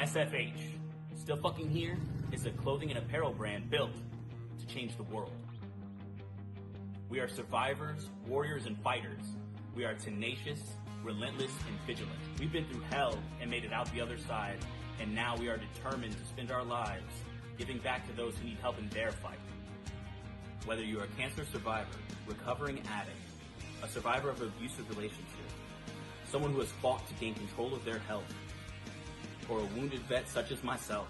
SFH, Still Fucking Here, is a clothing and apparel brand built to change the world. We are survivors, warriors, and fighters. We are tenacious, relentless, and vigilant. We've been through hell and made it out the other side, and now we are determined to spend our lives giving back to those who need help in their fight. Whether you are a cancer survivor, recovering addict, a survivor of an abusive relationship, someone who has fought to gain control of their health, or a wounded vet such as myself,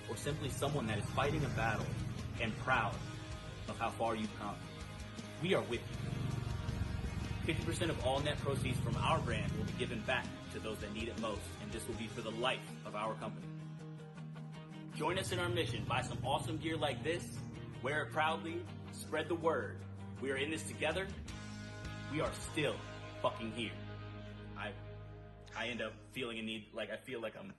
or simply someone that is fighting a battle and proud of how far you've come, we are with you. 50% of all net proceeds from our brand will be given back to those that need it most, and this will be for the life of our company. Join us in our mission. Buy some awesome gear like this, wear it proudly, spread the word. We are in this together. We are still fucking here. I end up feeling a need, like I feel like I'm...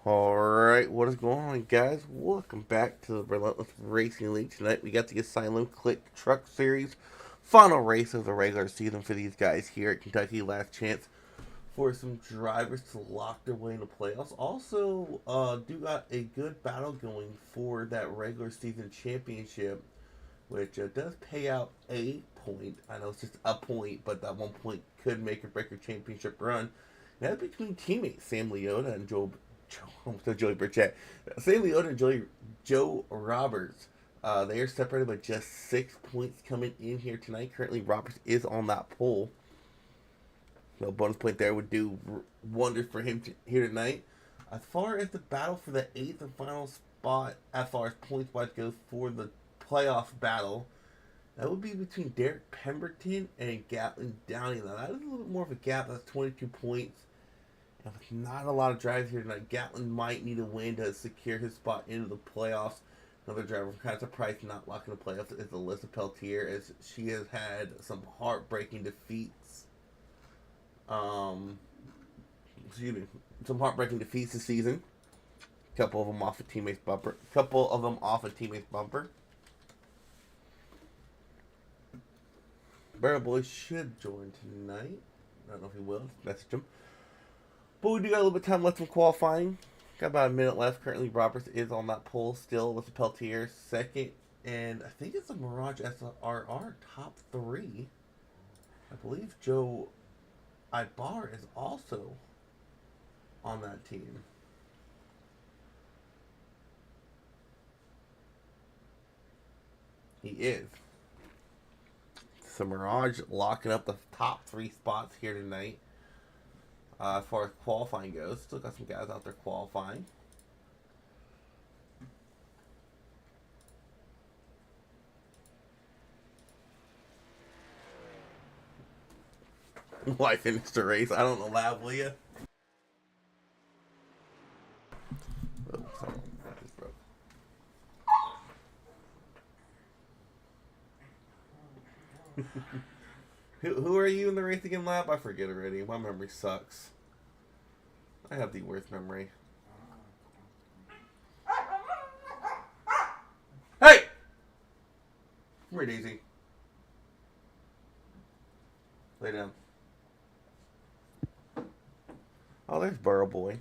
Alright, what is going on, guys? Welcome back to the Relentless Racing League. Tonight we got the Asylum Click Truck Series final race of the regular season for these guys here at Kentucky. Last chance for some drivers to lock their way into playoffs. Also, do got a good battle going for that regular season championship, which does pay out a point. I know it's just a point, but that 1 point could make or break your championship run. That's between teammates Sam Liotta and Joey Burchett. Sam Liotta and Joe Roberts. They are separated by just 6 points coming in here tonight. Currently, Roberts is on that pole. No bonus point there would do wonders for him here tonight. As far as the battle for the 8th and final spot, as far as points wise goes for the playoff battle, that would be between Derek Pemberton and Gatlin Downing. Now, that is a little bit more of a gap. That's 22 points. And with not a lot of drives here tonight, Gatlin might need a win to secure his spot into the playoffs. Another driver I'm kind of surprised not locking the playoffs is Alyssa Peltier, as she has had some heartbreaking defeats. Some heartbreaking defeats this season. A couple of them off a teammate's bumper. Barrel Boy should join tonight. I don't know if he will. Message him. But we do got a little bit of time left from qualifying. Got about a minute left. Currently, Roberts is on that pole still with the Peltier second. And I think it's a Mirage SRR top 3. I believe Joe Ibar is also on that team. He is. So Mirage locking up the top 3 spots here tonight. As far as qualifying goes, still got some guys out there qualifying. Why finish the race? I don't know, Lab, will you? Oh, sorry. That just broke. Who are you in the race again, Lab? I forget already. My memory sucks. I have the worst memory. Hey! Come here, Daisy. Lay down. Oh, there's Burrow Boy.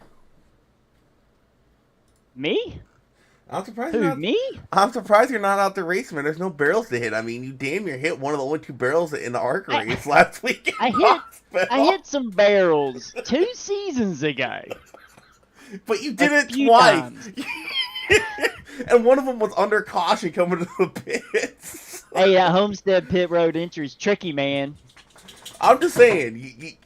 Me? I'm surprised Who, you're not. me? I'm surprised you're not out there racing, man. There's no barrels to hit. I mean, you damn near hit one of the only 2 barrels in the ARC race last week. I hit some barrels 2 seasons ago. But you did A it few twice. times. And one of them was under caution coming to the pits. Hey, that Homestead pit road entry is tricky, man. I'm just saying,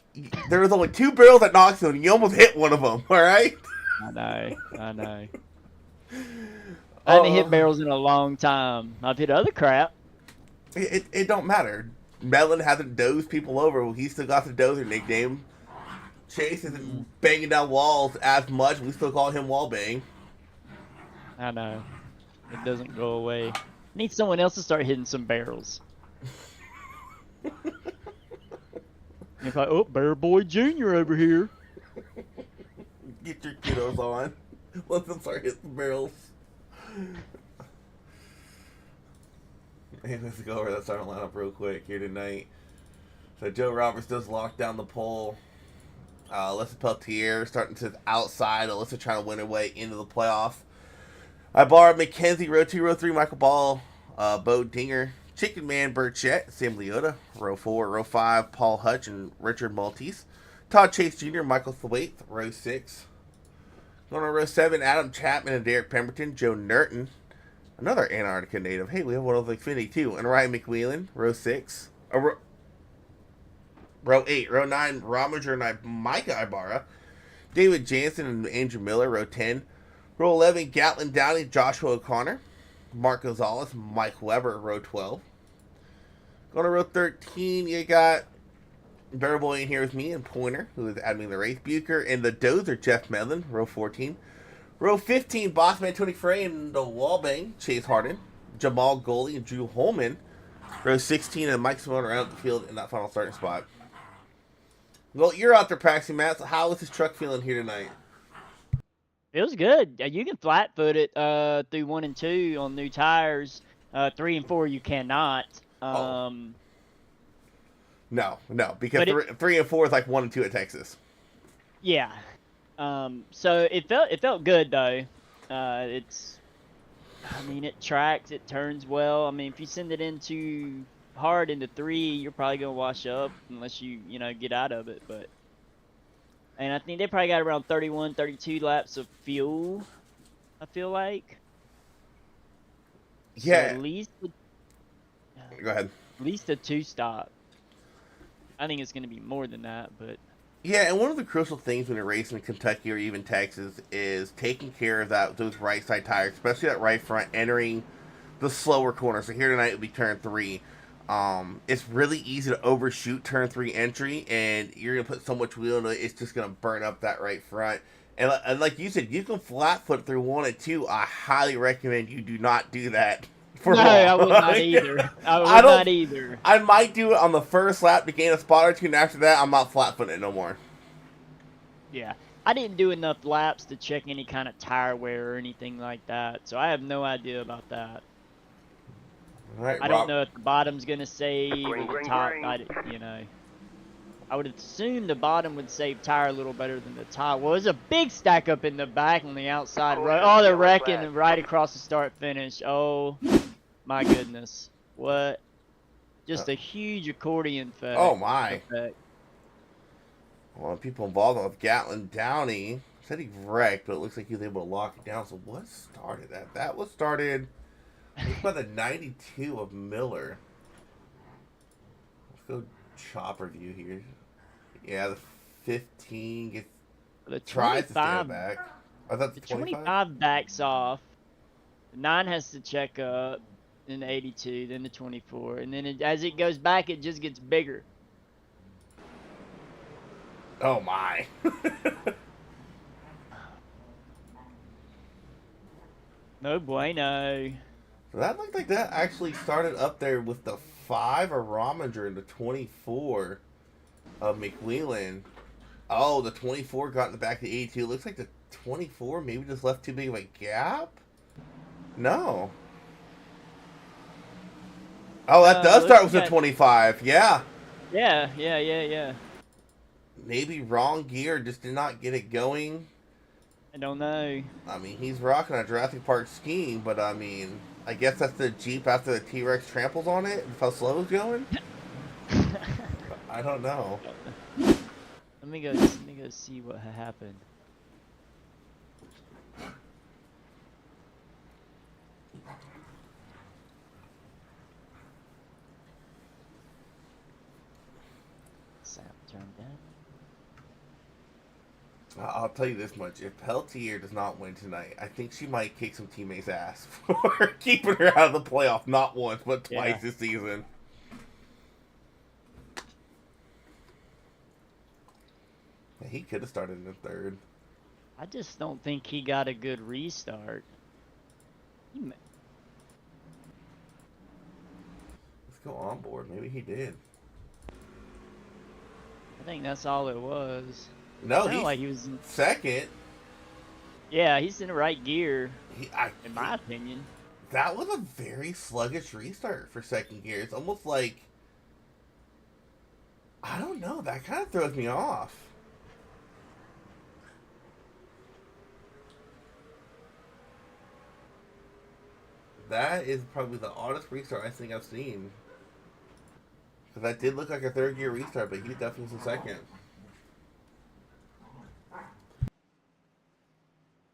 there was only 2 barrels at Knoxville, and you almost hit one of them, all right? I know. I haven't hit barrels in a long time. I've hit other crap. It don't matter. Melon hasn't dozed people over. He still got the dozer nickname. Chase isn't banging down walls as much. We still call him wall bang. I know. It doesn't go away. Need someone else to start hitting some barrels. If I, oh, Bear Boy Jr. over here. Get your kiddos on. Let them start hitting barrels. Hey, let's go over that starting lineup real quick here tonight. So Joe Roberts does lock down the pole. Alyssa Peltier starting to the outside. Alyssa trying to win her way into the playoff. Ibarra, McKenzie, row 2, row 3, Michael Ball, Bo Dinger, Chicken Man, Burchett, Sam Leota, row 4, row 5, Paul Hutch and Richard Maltese. Todd Chase Jr., Michael Thwaite, row 6. Going on row 7, Adam Chapman and Derek Pemberton, Joe Nerton, another Antarctica native. Hey, we have one of Xfinity too. And Ryan McWheelan, row 6. Row 8, row 9, Rominger and Micah Ibarra. David Jansen and Andrew Miller, row 10. Row 11, Gatlin Downey, Joshua O'Connor. Mark Gonzalez, Mike Weber, row 12. Going to row 13, you got Bear Boy in here with me and Pointer, who is admitting the race. Bucher and the Dozer, Jeff Medlin, row 14. Row 15, Bossman Tony Frey and the Wallbang, Chase Harden. Jamal Goldie and Drew Holman. Row 16 and Mike Simone around the field in that final starting spot. Well, you're out there practicing, Matt, so how is this truck feeling here tonight? Feels good. You can flat foot it through 1 and 2 on new tires. 3 and 4 you cannot. No, because 3 and 4 is like 1 and 2 at Texas. Yeah. So it felt good though. I mean, it tracks, it turns well. I mean, if you send it into hard into 3, you're probably gonna wash up unless you get out of it. And I think they probably got around 31, 32 laps of fuel, I feel like. Yeah. So at least Go ahead. At least a 2-stop. I think it's going to be more than that, but... Yeah, and one of the crucial things when you're racing in Kentucky or even Texas is taking care of those right side tires, especially that right front, entering the slower corner. So here tonight it will be turn 3. It's really easy to overshoot turn 3 entry, and you're going to put so much wheel into it, it's just going to burn up that right front. And like you said, you can flat foot through 1 and 2. I highly recommend you do not do that. No, I would not either. I would not either. I might do it on the first lap to gain a spot or 2, and after that, I'm not flat footing it no more. Yeah. I didn't do enough laps to check any kind of tire wear or anything like that, so I have no idea about that. All right, I don't know if the bottom's gonna save or the top. I would assume the bottom would save tire a little better than the top. Well, there's a big stack up in the back on the outside road. Oh, they're wrecking right across the start finish. Oh, my goodness. What? Just a huge accordion effect. Oh, my. Well, people involved with Gatlin Downey said he wrecked, but it looks like he was able to lock it down. So what started that? That was started by the 92 of Miller. Let's go chopper view here. Yeah, the 15 gets tries to stand back. I thought the 25 backs off. The 9 has to check up. Then the 82, then the 24, and then as it goes back, it just gets bigger. Oh my! No bueno. So that looked like that actually started up there with the 5 of Rominger and the 24 of McWheelan. Oh, the 24 got in the back of the 82. Looks like the 24 maybe just left too big of a gap. No. Oh, that does start with the 25. Yeah. Yeah. maybe wrong gear, just did not get it going. I don't know. I mean, he's rocking a Jurassic Park scheme, but I mean, I guess that's the Jeep after the T-Rex tramples on it. That's how slow it's going. I don't know. Let me go see what happened. Sound turned down. I'll tell you this much: if Peltier does not win tonight, I think she might kick some teammates' ass for keeping her out of the playoff not once but twice this season. He could have started in the third. I just don't think he got a good restart. Let's go on board. Maybe he did. I think that's all it was. No, Sounded he's like he was in, second. yeah, he's in the right gear, I in my opinion. That was a very sluggish restart for second gear. It's almost like, I don't know, that kind of throws me off. That is probably the oddest restart I think I've seen. Because that did look like a third gear restart, but he definitely was in second.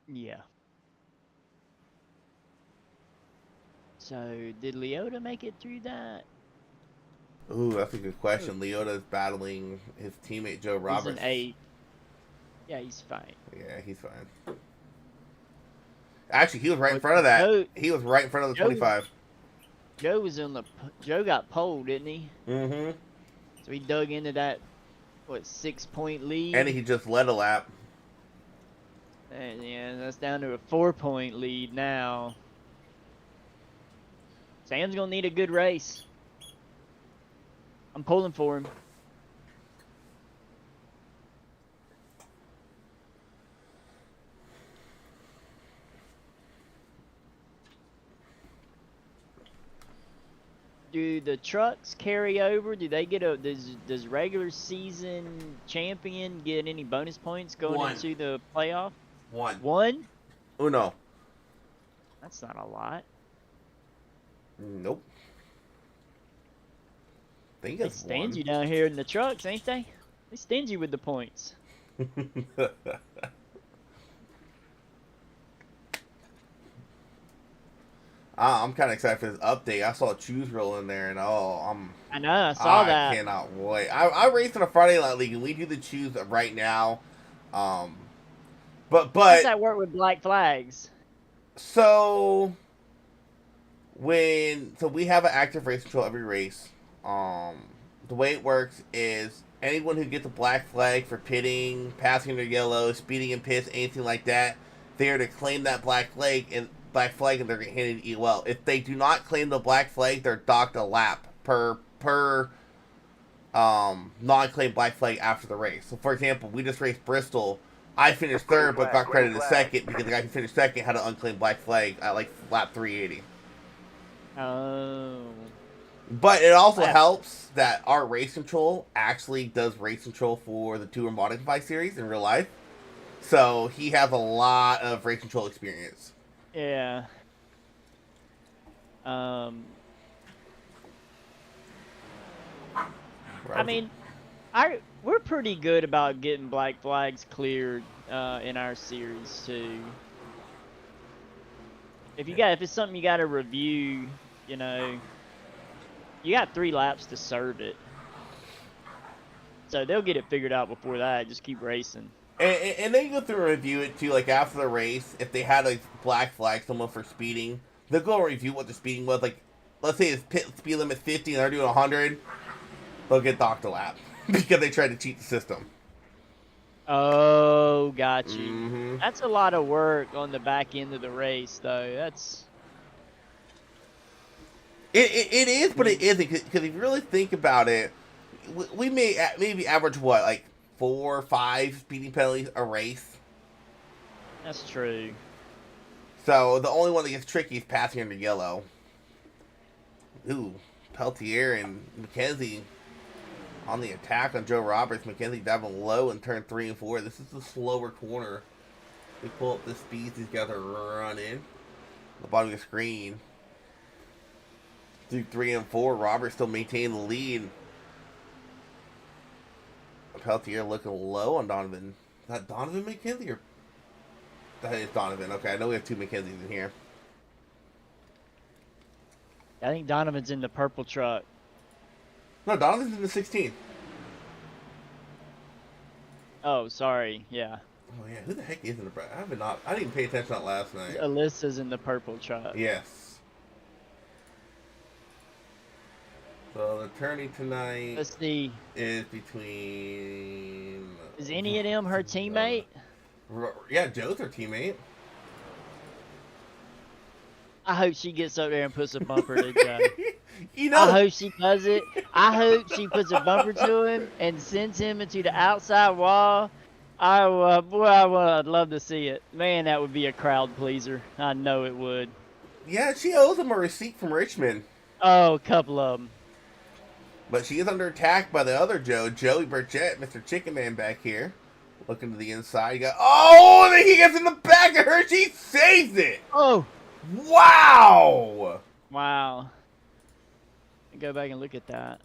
Yeah. So, did Leota make it through that? Ooh, that's a good question. Leota's battling his teammate Joe Roberts. He's an 8. Yeah, he's fine. Yeah, he's fine. Actually, he was right in front of that. He was right in front of the 25. Joe was on the. Joe got poled, didn't he? Mm-hmm. So he dug into that, 6-point lead? And he just led a lap. And yeah, that's down to a 4-point lead now. Sam's gonna need a good race. I'm pulling for him. Do the trucks carry over? Do they get a does regular season champion get any bonus points going into the playoff? One? Uno. That's not a lot. Nope. I think They it's stingy down here in the trucks, ain't they? They stingy with the points. I'm kind of excited for this update. I saw Choose Roll in there, and I know, I saw that. I cannot wait. I raced in a Friday Night League, and we do the Choose right now. But How does that work with Black Flags? So we have an active race control every race. The way it works is anyone who gets a black flag for pitting, passing under yellow, speeding in pits, anything like that, they are to claim that black flag and they're handed EOL. If they do not claim the black flag, they're docked a lap per non-claimed black flag after the race. So for example, we just raced Bristol. I finished third, but got credited second because the guy who finished second had an unclaimed black flag at like lap 380. Oh. But it also helps that our race control actually does race control for the Tour Modify series in real life. So he has a lot of race control experience. Yeah. I mean, we're pretty good about getting black flags cleared in our series too. If it's something you got to review, you got 3 laps to serve it. So they'll get it figured out before that. Just keep racing. And then you go through and review it too, like after the race, if they had a black flag someone for speeding, they'll go and review what the speeding was. Like, let's say it's pit speed limit 50 and they're doing 100, they'll get docked a lap because they tried to cheat the system. Oh, got you. Mm-hmm. That's a lot of work on the back end of the race, though. That's... It is, but it isn't, because if you really think about it, we may maybe average, what, like 4 or 5 speeding penalties a race? That's true. So the only one that gets tricky is passing under yellow. Ooh, Peltier and McKenzie on the attack on Joe Roberts. McKenzie diving low in turn 3 and 4. This is the slower corner. We pull up the speeds these guys are running. The bottom of the screen. Through 3 and 4, Roberts still maintaining the lead. Peltier looking low on Donovan. Is that Donovan McKenzie or that is Donovan? Okay, I know we have 2 McKenzies in here. I think Donovan's in the purple truck. No, Donovan's in the 16. Oh, sorry. Yeah. Oh yeah, who the heck is in the I haven't not. I didn't pay attention to that last night. Alyssa's in the purple truck. Yes. So the tourney tonight Let's see. is between. Is any of them her teammate? Yeah, Joe's her teammate. I hope she gets up there and puts a bumper to Joe. You I know, hope she does it. I hope she puts a bumper to him and sends him into the outside wall. I'd love to see it. Man, that would be a crowd pleaser. I know it would. yeah, she owes him a receipt from Richmond. Oh, a couple of them. But she is under attack by the other Joe, Joey Burchett, Mr. Chicken Man back here. Looking to the inside. You got, oh, and then he gets in the back of her. She saves it. Oh, Wow. wow. Go back and look at that.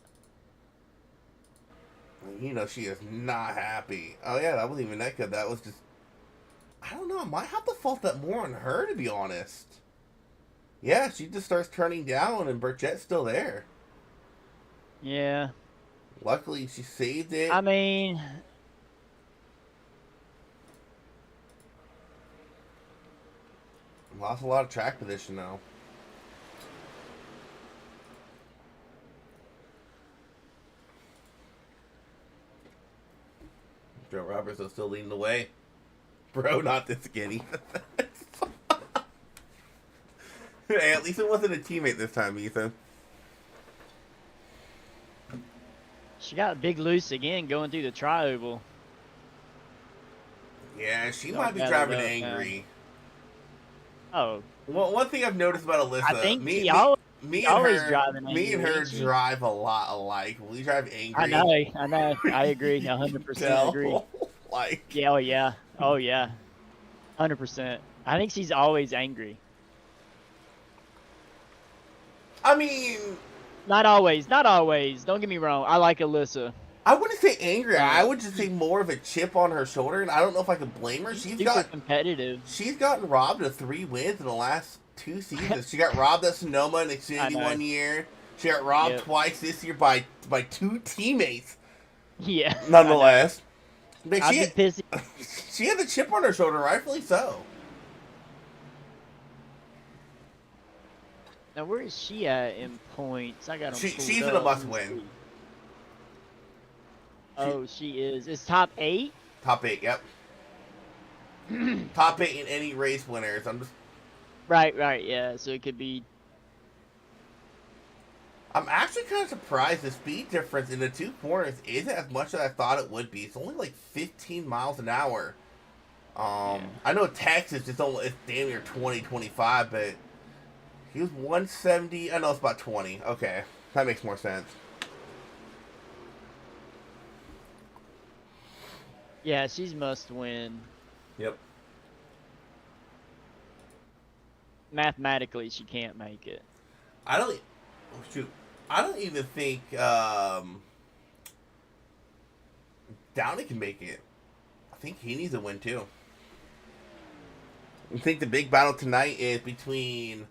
You know, she is not happy. Oh, yeah, that wasn't even that good. That was just, I don't know. I might have to fault that more on her, to be honest. Yeah, she just starts turning down, and Burchett's still there. Yeah. Luckily, she saved it. I mean, Lost a lot of track position now. Joe Roberts is still leading the way. Bro, not this skinny. Hey, at least it wasn't a teammate this time, Ethan. she got big loose again going through the tri-oval. Yeah, she Don't might be gather driving up, angry. Oh, Well, one thing I've noticed about Alyssa, I think me, she me, always, me always and her, driving me and angry, her ain't she? drive a lot alike. We drive angry. I know. I agree. 100% Tell. agree. Like, Yeah, oh yeah. Oh yeah. 100%. I think she's always angry. I mean, Not always. Not always. Don't get me wrong. I like Alyssa. I wouldn't say angry. I would just say more of a chip on her shoulder, and I don't know if I could blame her. She's Super competitive. She's gotten robbed of 3 wins in the last 2 seasons. She got robbed at Sonoma and Xfinity know. 1 year. She got robbed Yep. twice this year by 2 teammates. Yeah. Nonetheless, but I'd be pissy. she had the chip on her shoulder, rightfully so. Now where is she at in points? I got them. She's in a must-win. Oh, she is. It's top 8. Top 8, yep. Top 8 in any race winners. Right. Yeah. So it could be. I'm actually kind of surprised the speed difference in the 2 corners isn't as much as I thought it would be. It's only like 15 miles an hour. Yeah. I know Texas it's damn near 20, 25, but he was 170. I know it's about 20. Okay, that makes more sense. Yeah, she's must win. Yep. Mathematically, she can't make it. I don't even think Downey can make it. I think he needs a win too. I think the big battle tonight is between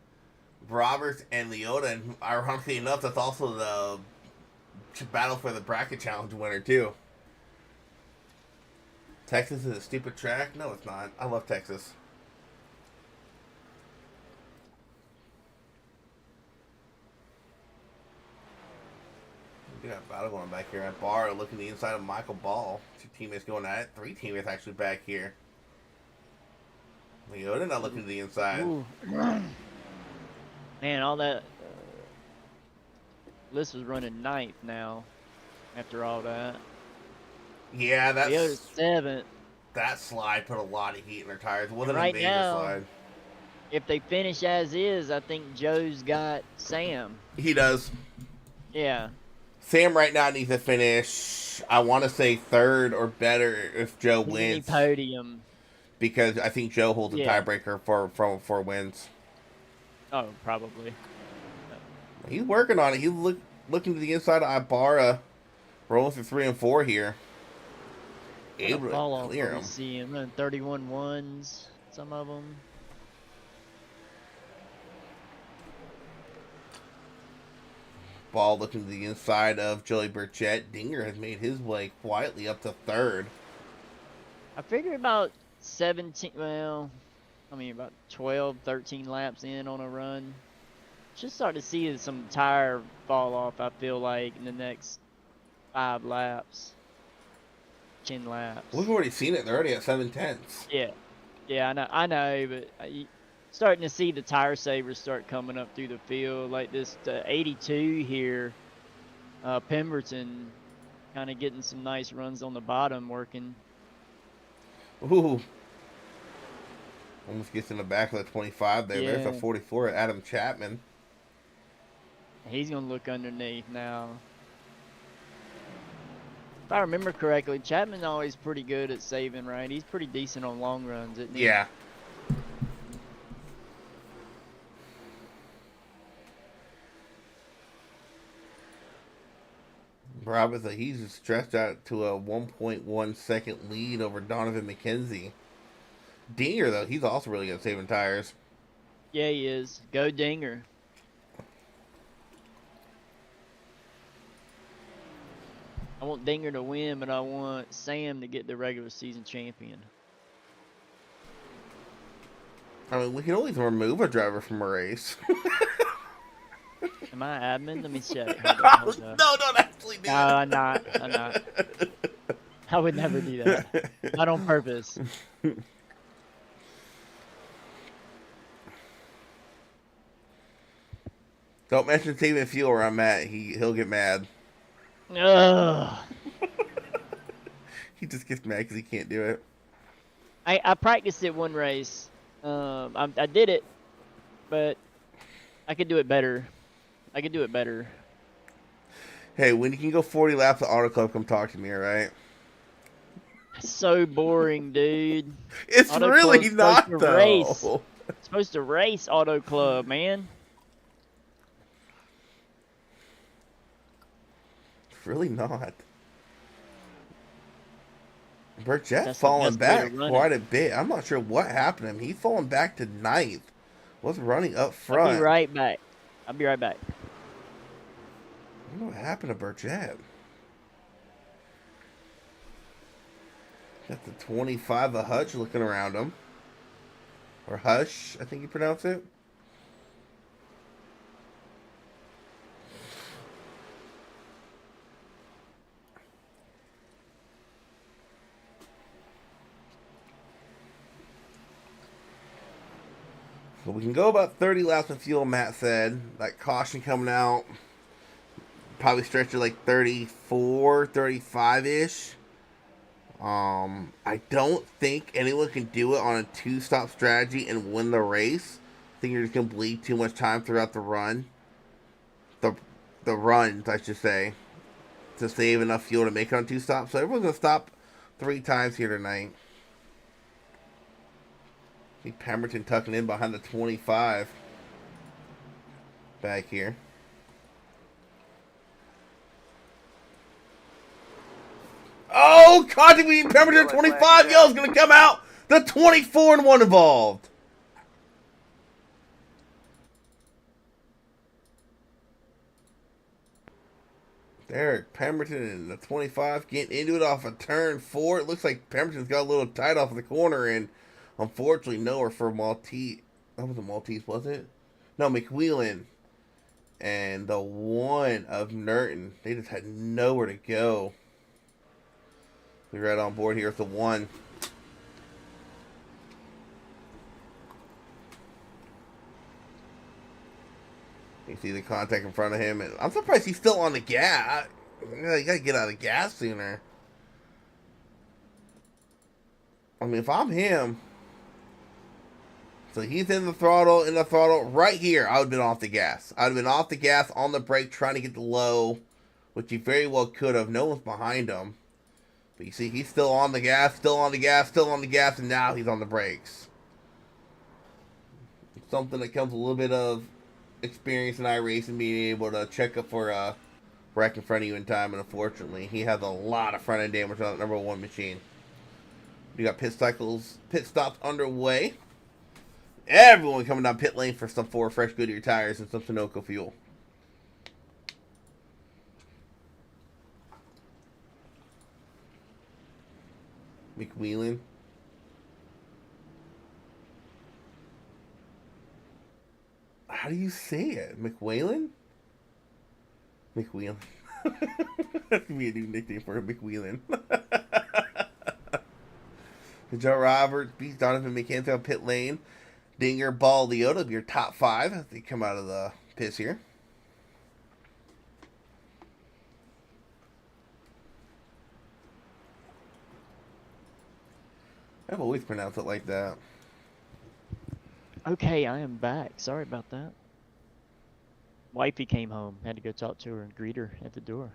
Roberts and Leota, and ironically enough, that's also the battle for the bracket challenge winner too. Texas is a stupid track? No, it's not. I love Texas. We got a battle going back here at Bar, looking the inside of Michael Ball. 2 teammates going at it. 3 teammates actually back here. Leota not looking to the inside. Ooh. Man, all that. Liz was running 9th now. After all that. Yeah, The other that's 7th. that slide put a lot of heat in her tires. It wasn't Right a major now- slide. If they finish as is, I think Joe's got Sam. He does. Yeah. Sam right now needs to finish, I want to say, third or better if Joe Any wins. podium. Because I think Joe holds a Yeah. tiebreaker for wins. Oh, probably. He's working on it. He's looking to the inside of Ibarra. Rolling through 3 and 4 here. Able to Fall off. clear him. You see him running 31 ones. Some of them. Ball looking to the inside of Joey Burchett. Dinger has made his way quietly up to third. I figure about 17, well, I mean about 12, 13 laps in on a run. Should start to see some tire fall off, I feel like, in the next 5 laps. 10 laps. We've already seen it. They're already at 7/10. Yeah. Yeah, I know, but starting to see the tire savers start coming up through the field. Like this 82 here, Pemberton kind of getting some nice runs on the bottom working. Ooh. Almost gets in the back of the 25 there. Yeah. There's a 44 at Adam Chapman. He's going to look underneath now. If I remember correctly, Chapman's always pretty good at saving, right? He's pretty decent on long runs, isn't he? Yeah. Robinson, he's stretched out to a 1.1 second lead over Donovan McKenzie. Dinger, though, he's also really good at saving tires. Yeah, he is. Go Dinger. I want Dinger to win, but I want Sam to get the regular season champion. I mean, we can always remove a driver from a race. Am I admin? Let me check. Hold up. No, don't actually do No, that. I'm not. I'm not. I would never do that. Not on purpose. Don't mention saving fuel where I'm at. He'll get mad. Ugh. He just gets mad because he can't do it. I practiced it one race. I did it, but I could do it better. I could do it better. Hey, when you can go 40 laps at Auto Club, come talk to me, all right? It's so boring, dude. It's Auto really Club's not, supposed to though. race. It's supposed to race Auto Club, man. It's really not. Burchett That's the falling best way to back run quite it. a bit. I'm not sure what happened to him. He's falling back to 9th. Was running up I'll front. be right back. I'll be right back. I don't know what happened to Burchett. Got the 25 of Hutch looking around him. Or Hush, I think you pronounce it. So we can go about 30 laps of fuel, Matt said. That caution coming out. Probably stretch it like 34, 35-ish. I don't think anyone can do it on a 2-stop strategy and win the race. I think you're just going to bleed too much time throughout the run. The runs, I should say. To save enough fuel to make it on 2 stops. So everyone's going to stop 3 times here tonight. I think Pemberton tucking in behind the 25. Back here. Oh, contact between Pemberton and 25. Yo, is going to come out. The 24 and 1 involved. Derek Pemberton and the 25 getting into it off of turn 4. It looks like Pemberton's got a little tight off of the corner, and unfortunately nowhere for Maltese. That was a Maltese, was it? No, McWheelan and the 1 of Nerton. They just had nowhere to go. We're right on board here with the 1. You see the contact in front of him, and I'm surprised he's still on the gas. You gotta get out of the gas sooner. I mean, if I'm him, so he's in the throttle right here, I would have been off the gas. I would have been off the gas, on the brake, trying to get the low which he very well could have. No one's behind him. But you see, he's still on the gas, still on the gas, still on the gas, and now he's on the brakes. It's something that comes with a little bit of experience in iRacing, being able to check up for a wreck in front of you in time, and unfortunately, he has a lot of front-end damage on that number 1 machine. We got pit stops underway. Everyone coming down pit lane for some 4 fresh Goodyear tires and some Sunoco fuel. McWheelan. How do you say it? McWheelan? McWheelan. That's gonna be a new nickname for him, McWheelan. Joe Roberts beats Donovan McKenzie on pit lane. Dinger, Ball, Leota be your top 5 as they come out of the pits here. I've always pronounced it like that. Okay, I am back. Sorry about that. Wifey came home. Had to go talk to her and greet her at the door.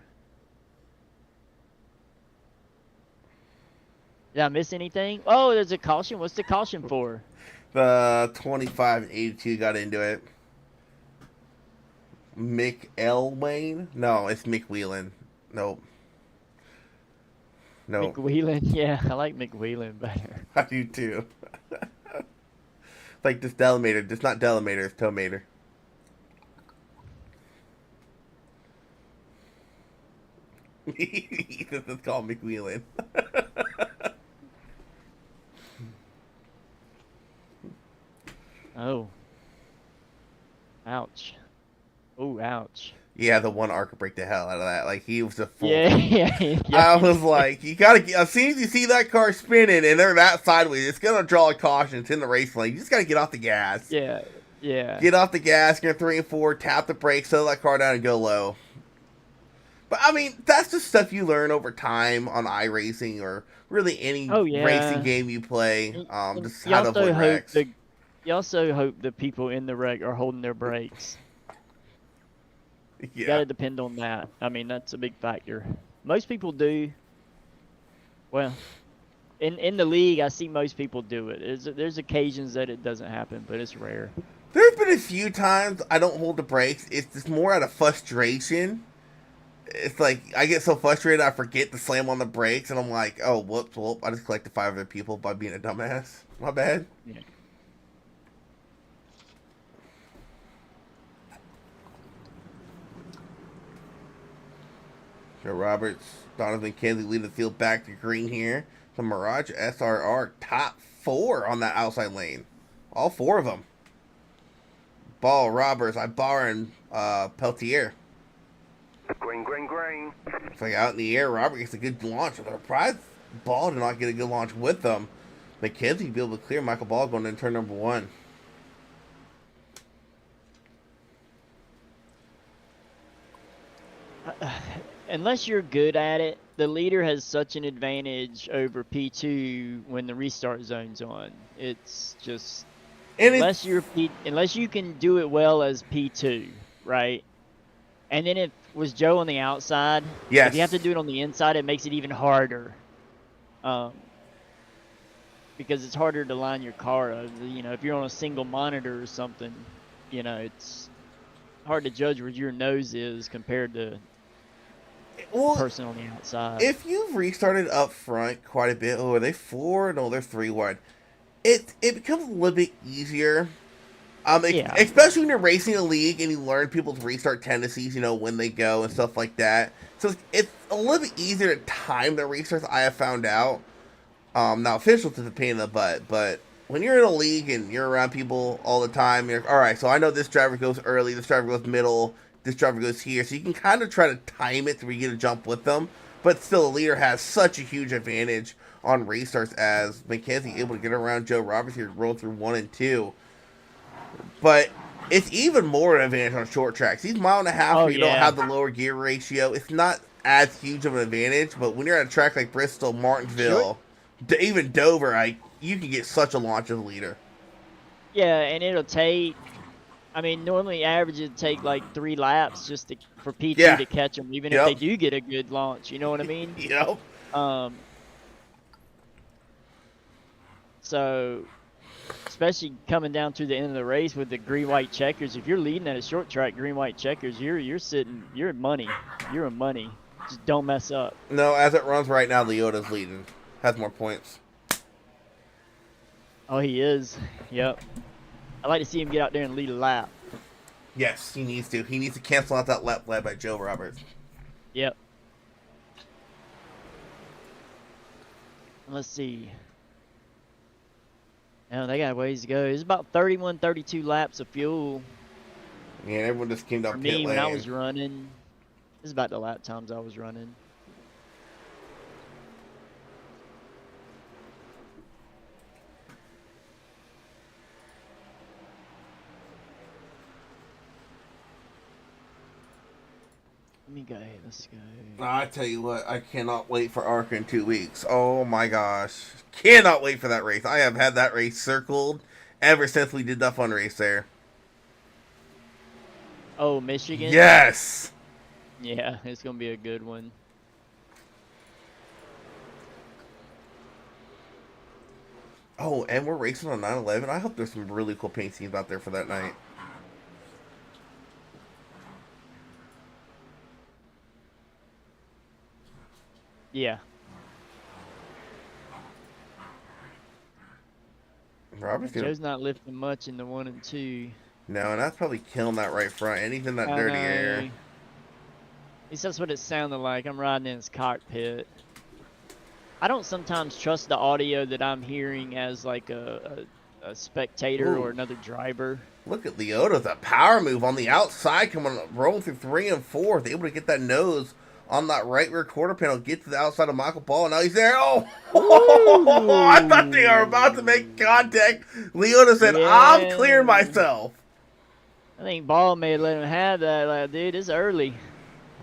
Did I miss anything? Oh, there's a caution. What's the caution for? The 25 and 82 got into it. Mick Elwain? No, it's McWheelan. Nope. No. McWheelan? Yeah, I like McWheelan better. I do too. Like this Delamater. It's not Delamater, it's Tomater. It's called McWheelan. Oh. Ouch. Oh, ouch. Yeah, the one arc will break the hell out of that. Like, he was a full. Yeah. I was like, you gotta get. As soon as you see that car spinning and they're that sideways, it's gonna draw a caution. It's in the race lane. You just gotta get off the gas. Yeah. Get off the gas, get 3 and 4, tap the brakes, settle that car down, and go low. But I mean, that's just stuff you learn over time on iRacing or really any racing game you play. Just how to avoid wrecks. You also hope the people in the wreck are holding their brakes. Yeah. You gotta depend on that. I mean, that's a big factor. Most people do. Well, in the league, I see most people do it. There's occasions that it doesn't happen, but it's rare. There's been a few times I don't hold the brakes. It's just more out of frustration. It's like I get so frustrated I forget to slam on the brakes, and I'm like, oh, whoops, I just collected 5 other people by being a dumbass. My bad. Yeah. Joe Roberts, Donovan McKenzie lead the field back to green here. The Mirage SRR top 4 on that outside lane. All 4 of them. Ball, Roberts, Ibarra, and Peltier. Green. It's like out in the air. Robert gets a good launch. I'm surprised Ball did not get a good launch with them. McKenzie be able to clear Michael Ball going into turn number 1. Unless you're good at it, the leader has such an advantage over P2 when the restart zone's on. It's just unless you can do it well as P2, right? And then if was Joe on the outside, yes. If you have to do it on the inside, it makes it even harder. Because it's harder to line your car up. You know, if you're on a single monitor or something, you know, it's hard to judge where your nose is compared to person on the outside. If you've restarted up front quite a bit, are they 4? No, they're 3 wide. It becomes a little bit easier. Especially when you're racing a league and you learn people's restart tendencies, you know, when they go and stuff like that. So it's a little bit easier to time the restarts, I have found out. Now, officials is a pain in the butt, but when you're in a league and you're around people all the time, you're like, all right, so I know this driver goes early, this driver goes middle, this driver goes here. So you can kind of try to time it to where you get a jump with them. But still, the leader has such a huge advantage on restarts as McKenzie able to get around Joe Roberts here, roll through 1 and 2. But it's even more an advantage on short tracks. These 1.5 miles where you don't have the lower gear ratio, it's not as huge of an advantage. But when you're at a track like Bristol, Martinsville, even Dover, you can get such a launch as a leader. Yeah, and it'll take, I mean, normally average would take like 3 laps just for P2 Yeah. to catch them, even if Yep. they do get a good launch. You know what I mean? Yep. So, especially coming down to the end of the race with the green-white checkers, if you're leading at a short track green-white checkers, you're in money. You're in money. Just don't mess up. No, as it runs right now, Leota's leading. Has more points. Oh, he is. Yep. I'd like to see him get out there and lead a lap. Yes, he needs to. He needs to cancel out that lap led by Joe Roberts. Yep. Let's see. Now they got a ways to go. It's about 31, 32 laps of fuel. Yeah, everyone just came down For pit me, lane. when I was running, this is about the lap times I was running. Let me go. Let's go. I tell you what, I cannot wait for ARCA in 2 weeks. Oh my gosh. Cannot wait for that race. I have had that race circled ever since we did that fun race there. Oh, Michigan? Yes! Yeah, it's going to be a good one. Oh, and we're racing on 9/11. I hope there's some really cool paint scenes out there for that night. Yeah. Robert's gonna... Joe's not lifting much in the 1 and 2. No, and that's probably killing that right front. And he's in that dirty air. At least that's what it sounded like. I'm riding in his cockpit. I don't sometimes trust the audio that I'm hearing as like a spectator Ooh. or another driver. Look at Leota, the power move on the outside, rolling through 3 and 4. They're able to get that nose on that right rear quarter panel, get to the outside of Michael Ball, and now he's there. Oh, I thought they were about to make contact. Leota said, I'm clearing myself. I think Ball may let him have that. Like, dude, it's early.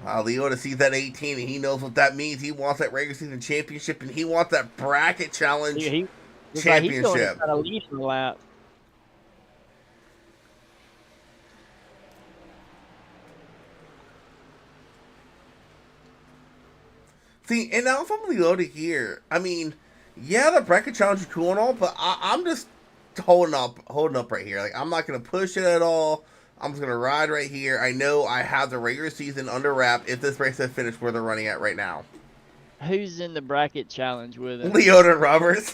Leota sees that 18, and he knows what that means. He wants that regular season championship, and he wants that bracket challenge Dude, championship. Like he's going to try to lead in the lap. See, and now if I'm Leota here, I mean, yeah, the bracket challenge is cool and all, but I'm just holding up right here. Like, I'm not going to push it at all. I'm just going to ride right here. I know I have the regular season under wrap if this race has finished where they're running at right now. Who's in the bracket challenge with him? Leota and Roberts.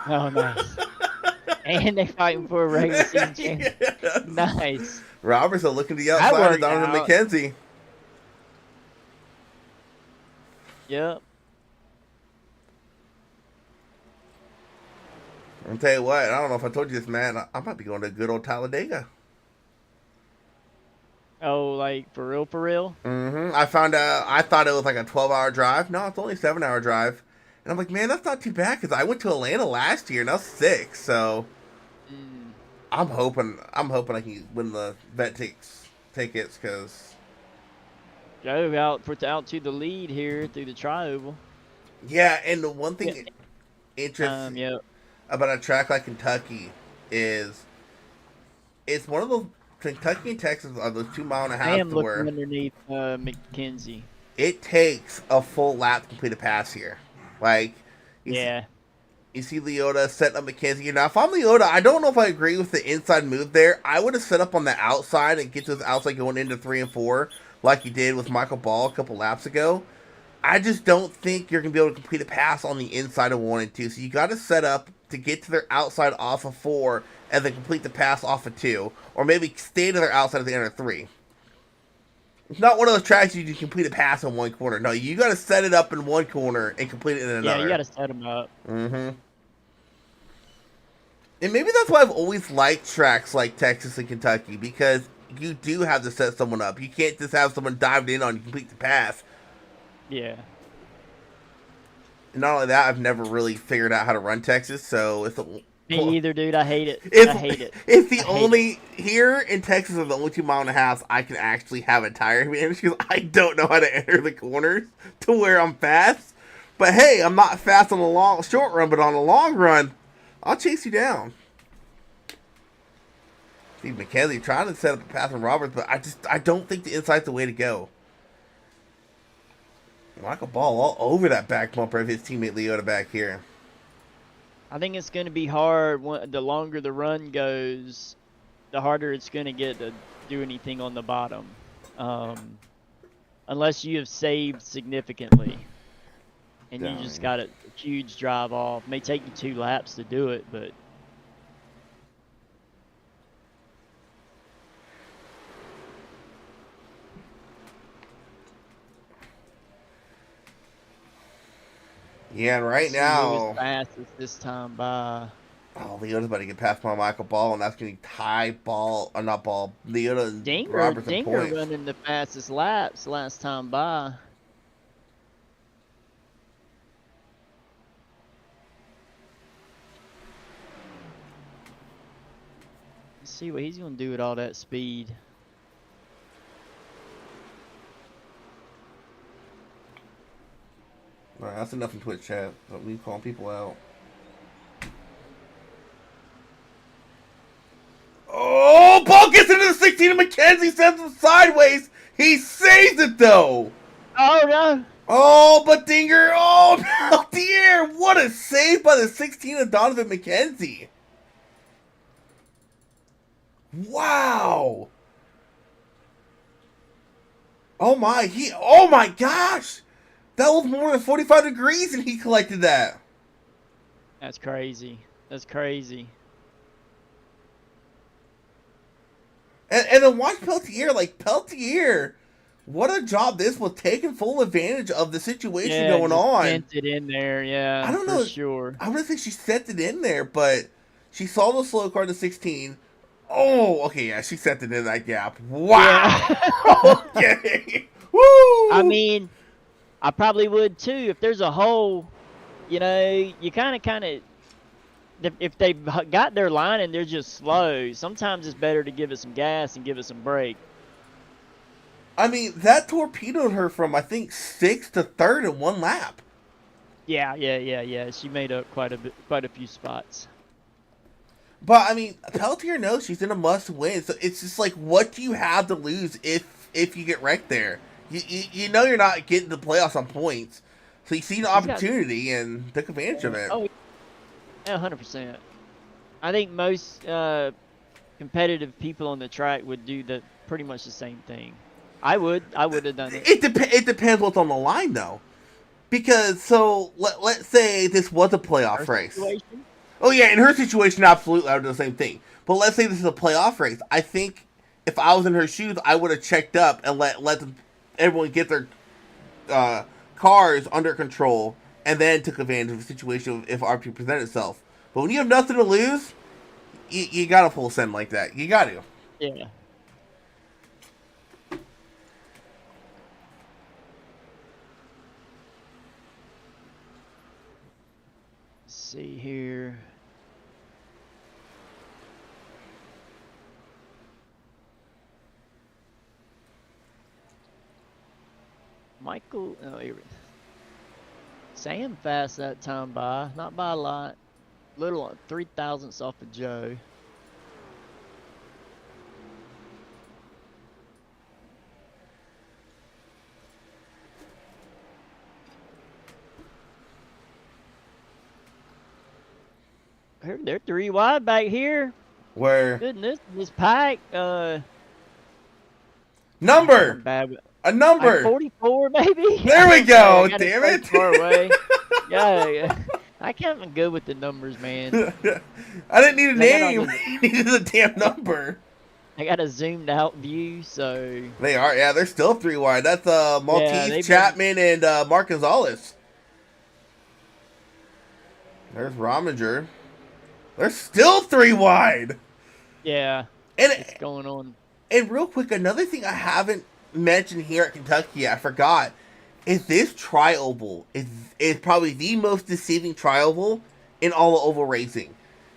Oh, nice. And they fighting for a regular season championship. Yes. Nice. Roberts are looking to the outside of Donovan out. McKenzie. Yep. I'll tell you what, I don't know if I told you this, man. I might be going to good old Talladega. Oh, like for real, for real? Mm-hmm. I found out, I thought it was like a 12-hour drive. No, it's only a 7-hour drive. And I'm like, man, that's not too bad because I went to Atlanta last year and I was 6. So I'm hoping I can win the vet tickets because Joe out to the lead here through the tri-oval. yeah. And the one thing interesting Yep. about a track like Kentucky is it's one of those. Kentucky and Texas are those 2.5 miles I am to looking where underneath McKenzie. it takes a full lap to complete a pass here. Like, you see Leota set up McKenzie. Now, if I'm Leota, I don't know if I agree with the inside move there. I would have set up on the outside and get to the outside going into 3 and 4 like you did with Michael Ball a couple laps ago. I just don't think you're going to be able to complete a pass on the inside of 1 and 2. So you got to set up to get to their outside off of 4 and then complete the pass off of 2. Or maybe stay to their outside at the end of 3. It's not one of those tracks you can complete a pass in one corner. No, you got to set it up in one corner and complete it in another. Yeah, you got to set them up. Mm-hmm. And maybe that's why I've always liked tracks like Texas and Kentucky, because you do have to set someone up. You can't just have someone dived in on you complete the pass. Yeah. And not only that, I've never really figured out how to run Texas, so it's a... Me either, dude. I hate it. I hate it. It's the only... Here in Texas are the only 2.5 miles I can actually have a tire advantage because I don't know how to enter the corners to where I'm fast. But hey, I'm not fast on the short run, but on the long run, I'll chase you down. Steve McKenzie trying to set up a path from Roberts, but I don't think the inside's the way to go. Michael Ball all over that back bumper of his teammate Leota back here. I think it's going to be hard. The longer the run goes, the harder it's going to get to do anything on the bottom. Unless you have saved significantly. And you just got a huge drive off. May take you 2 laps to do it, but... Yeah, and right now... fastest this time by... Oh, Leota's about to get past by Michael Ball, and that's going to tie Ball... not Ball. Leota and Roberts in Dinger points. running the fastest laps last time by. Let's see what he's going to do with all that speed. Alright, that's enough in Twitch chat. Don't need calling people out. Oh, Ball gets into the 16 and McKenzie sends him sideways. He saves it though. Oh no! Oh, but Dinger, oh, Peltier, what a save by the 16 of Donovan McKenzie. Wow. Oh my gosh. That was more than 45 degrees and he collected that. That's crazy. That's crazy. And then watch Peltier, like Peltier, what a job this was, taking full advantage of the situation going on. Sent it in there, yeah. I don't know. For sure. I wouldn't think she sent it in there, but she saw the slow car to 16. Oh, okay, yeah, she sent it in that gap. Wow. Yeah. Okay. Woo. I mean, I probably would too. If there's a hole, you know, you kind of, if they got their line and they're just slow, sometimes it's better to give it some gas and give it some brake. I mean, that torpedoed her from, I think, 6th to 3rd in 1 lap. Yeah. She made up quite a few spots. But, I mean, Peltier knows she's in a must-win, so it's just like, what do you have to lose if you get wrecked there? You know you're not getting the playoffs on points, so you see an opportunity and took advantage of it. Oh, yeah, 100%. I think most competitive people on the track would do pretty much the same thing. I would have done it. It depends what's on the line, though. Because, so, let's say this was a playoff race. Situation? Oh, yeah, in her situation, absolutely, I would do the same thing. But let's say this is a playoff race. I think if I was in her shoes, I would have checked up and let everyone get their cars under control and then took advantage of the situation if RP presented itself. But when you have nothing to lose, you got to full send like that. You got to. Yeah. Let's see here. Michael, oh, here. Sam fast that time by, not by a lot. Little 3/1000ths off of Joe. They're 3 wide back here. Where? Goodness, this pack. Number. Bad. A number. 44, maybe. There we go. I Damn it. Far away. Yeah. I can't be good with the numbers, man. I didn't need a name. I needed a damn number. I got a zoomed out view, so. They are. Yeah, they're still 3 wide. That's Maltese, Chapman, and Mark Gonzalez. There's Rominger. They're still 3 wide. Yeah. And what's going on? And real quick, another thing I haven't mentioned here at Kentucky, I forgot, is this tri-oval is probably the most deceiving tri-oval in all of oval racing.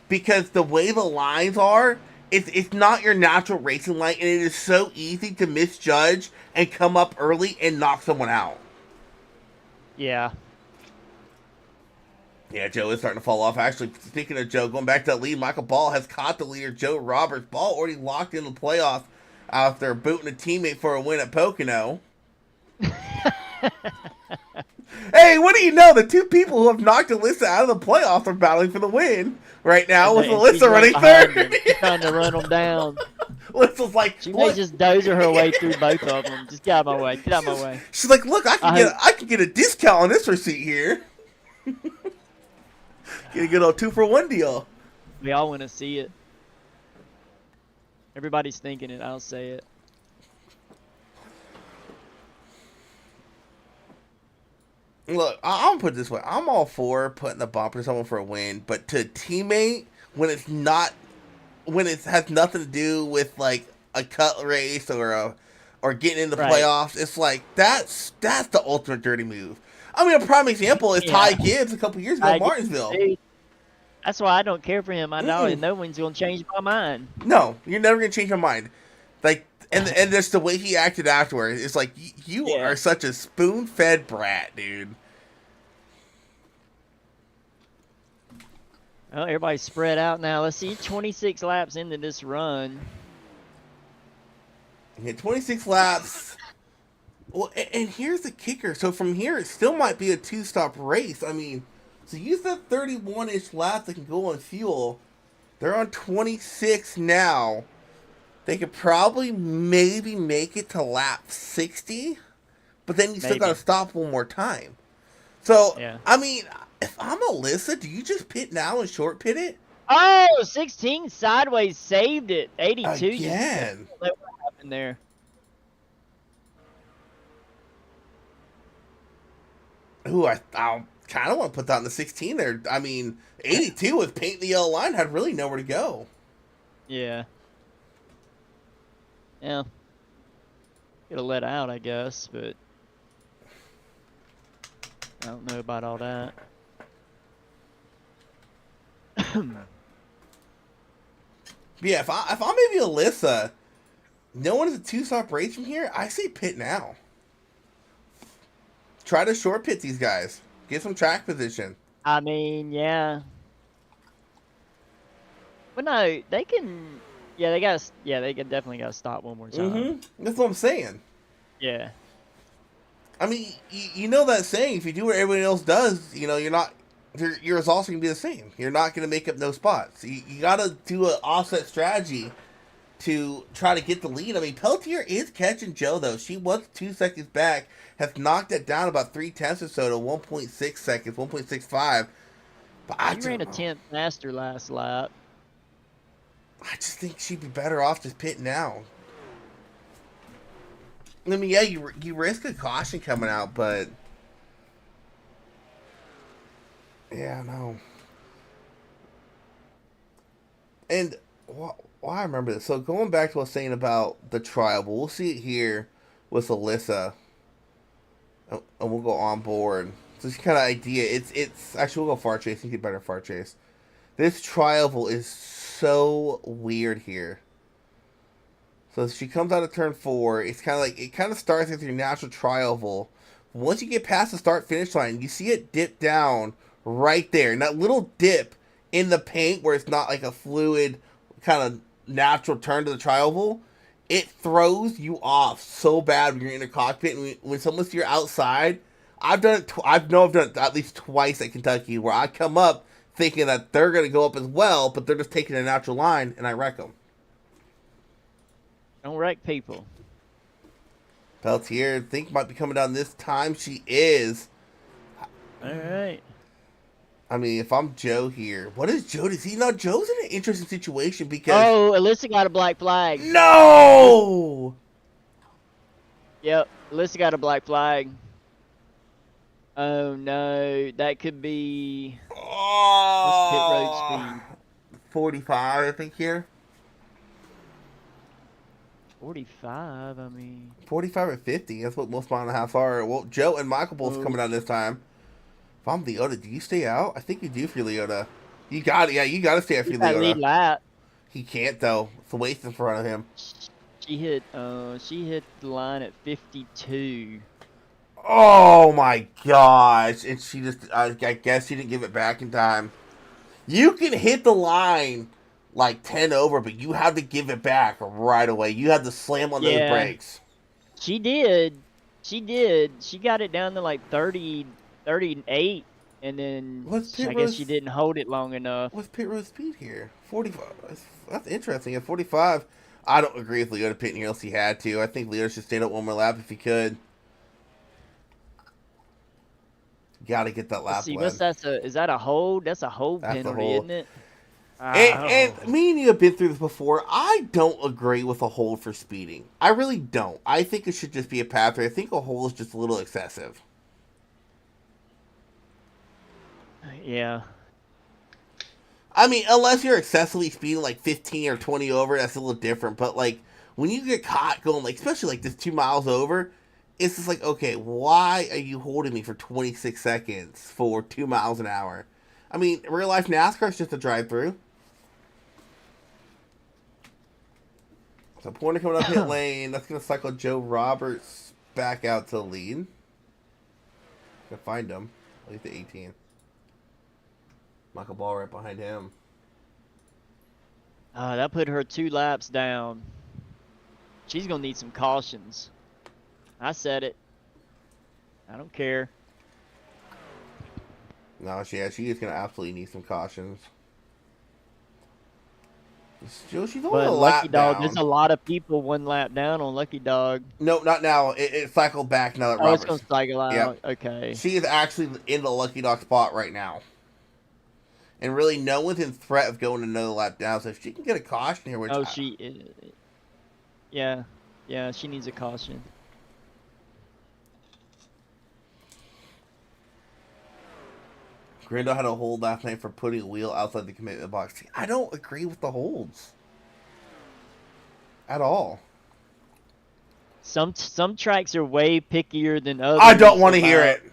Because the way the lines are, it's not your natural racing line, and it is so easy to misjudge and come up early and knock someone out. Yeah. Yeah, Joe is starting to fall off. Actually, speaking of Joe, going back to that lead, Michael Ball has caught the leader, Joe Roberts. Ball already locked in the playoffs after booting a teammate for a win at Pocono. Hey, what do you know? The two people who have knocked Alyssa out of the playoffs are battling for the win right now, with Alyssa running third. Trying to run them down. Alyssa's like, She may just dozer her way through both of them. Just get out of my way. Get out of my way. She's like, look, I can get a discount on this receipt here. Get a good old 2-for-1 deal. We all want to see it. Everybody's thinking it. I'll say it. Look, I'm gonna put it this way. I'm all for putting the bumper to someone for a win, but to a teammate when it has nothing to do with like a cut race or getting in the playoffs, it's like that's the ultimate dirty move. I mean, a prime example is Ty Gibbs a couple years ago at Martinsville. That's why I don't care for him. I know, and no one's gonna change my mind. No, you're never gonna change your mind. Like, and just the way he acted afterwards, it's like you are such a spoon-fed brat, dude. Well, everybody's spread out now. Let's see, 26 laps into this run. Yeah, 26 laps. Well, and here's the kicker. So from here, it still might be a 2-stop race. I mean, so use that 31-ish lap that can go on fuel. They're on 26 now. They could probably maybe make it to lap 60, but then you still got to stop one more time. So, I mean, if I'm Alyssa, do you just pit now and short pit it? Oh, 16 sideways saved it. 82. Again. What happened there? Ooh, I kind of want to put that in the 16 there. I mean, 82 with paint the yellow line had really nowhere to go. Yeah. Yeah. Could have let out, I guess, but I don't know about all that. Yeah, if I'm maybe Alyssa, no one is a 2-stop race from here, I say pit now. Try to short pit these guys. Get some track position. I mean, yeah. But no, they can. Yeah, they can definitely got to stop one more time. That's what I'm saying. Yeah. I mean, you know that saying, if you do what everybody else does, you know, your results are going to be the same. You're not going to make up no spots. You got to do an offset strategy to try to get the lead. I mean, Peltier is catching Joe, though. She was 2 seconds back, has knocked it down about 0.3 or so to 1.6 seconds, 1.65. But she ran a 10th faster last lap. I just think she'd be better off just pitting now. I mean, yeah, you risk a caution coming out, but yeah, no. And well, I remember this. So going back to what I was saying about the trial, but we'll see it here with Alyssa, and we'll go on board. So this kind of idea, it's actually we'll go far chase and get better far chase. This trial is so weird here. So she comes out of turn 4. It's kind of like, it kind of starts with your natural tri-oval. Once you get past the start-finish line, you see it dip down right there. And that little dip in the paint where it's not like a fluid kind of natural turn to the tri-oval, it throws you off so bad when you're in a cockpit. And when someone's to your outside, I've done it. I've done it at least twice at Kentucky, where I come up thinking that they're going to go up as well, but they're just taking a natural line, and I wreck them. Don't wreck people. Peltier, I think, might be coming down this time. She is. All right. I mean, if I'm Joe here, what is Joe? Does he know? Joe's in an interesting situation because. Oh, Alyssa got a black flag. No! Yep, Alyssa got a black flag. Oh, no. That could be. What's pit road speed? 45, I think, here. 45, I mean. 45 or 50. That's what most mile and a half are. Well, Joe and Michael both coming out this time. If I'm Leota, do you stay out? I think you do for Leota. You got it. Yeah, you got to stay out for Leota. Lead lap. He can't, though. It's a waste in front of him. She hit the line at 52. Oh my gosh! And she just—I guess she didn't give it back in time. You can hit the line like 10 over, but you have to give it back right away. You have to slam on those Yeah. brakes. She did. She did. She got it down to like 30, 38, and then I guess she didn't hold it long enough. What's pit road speed here? 45. That's interesting. At 45, I don't agree with Leota pitting here unless he had to. I think Leota should stay up one more lap if he could. Got to get that lap. Let's see, what's that? Is that a hold? That's a hold penalty, isn't it? And me and you have been through this before. I don't agree with a hold for speeding. I really don't. I think it should just be a path race. I think a hold is just a little excessive. Yeah. I mean, unless you're excessively speeding like 15 or 20 over, that's a little different. But like when you get caught going like, especially like this 2 miles over, it's just like, okay, why are you holding me for 26 seconds for 2 miles an hour? I mean, real life NASCAR is just a drive-through. So Pointer coming up pit lane. That's going to cycle Joe Roberts back out to the lead. Gonna find him. At least the 18. Michael Ball right behind him. That put her 2 laps down. She's going to need some cautions. I said it. I don't care. No, she is going to absolutely need some cautions. She's only But a Lucky lap Dog, down. there's a lot of people 1 lap down on Lucky Dog. No, not now. It cycled back now that Oh, Roberts. it's going to cycle out. Yep. Okay. She is actually in the Lucky Dog spot right now. And really, no one's in threat of going another lap down. So if she can get a caution here, which yeah, she needs a caution. Grando had a hold last night for putting a wheel outside the commitment box. See, I don't agree with the holds at all. Some tracks are way pickier than others. I don't want to hear it.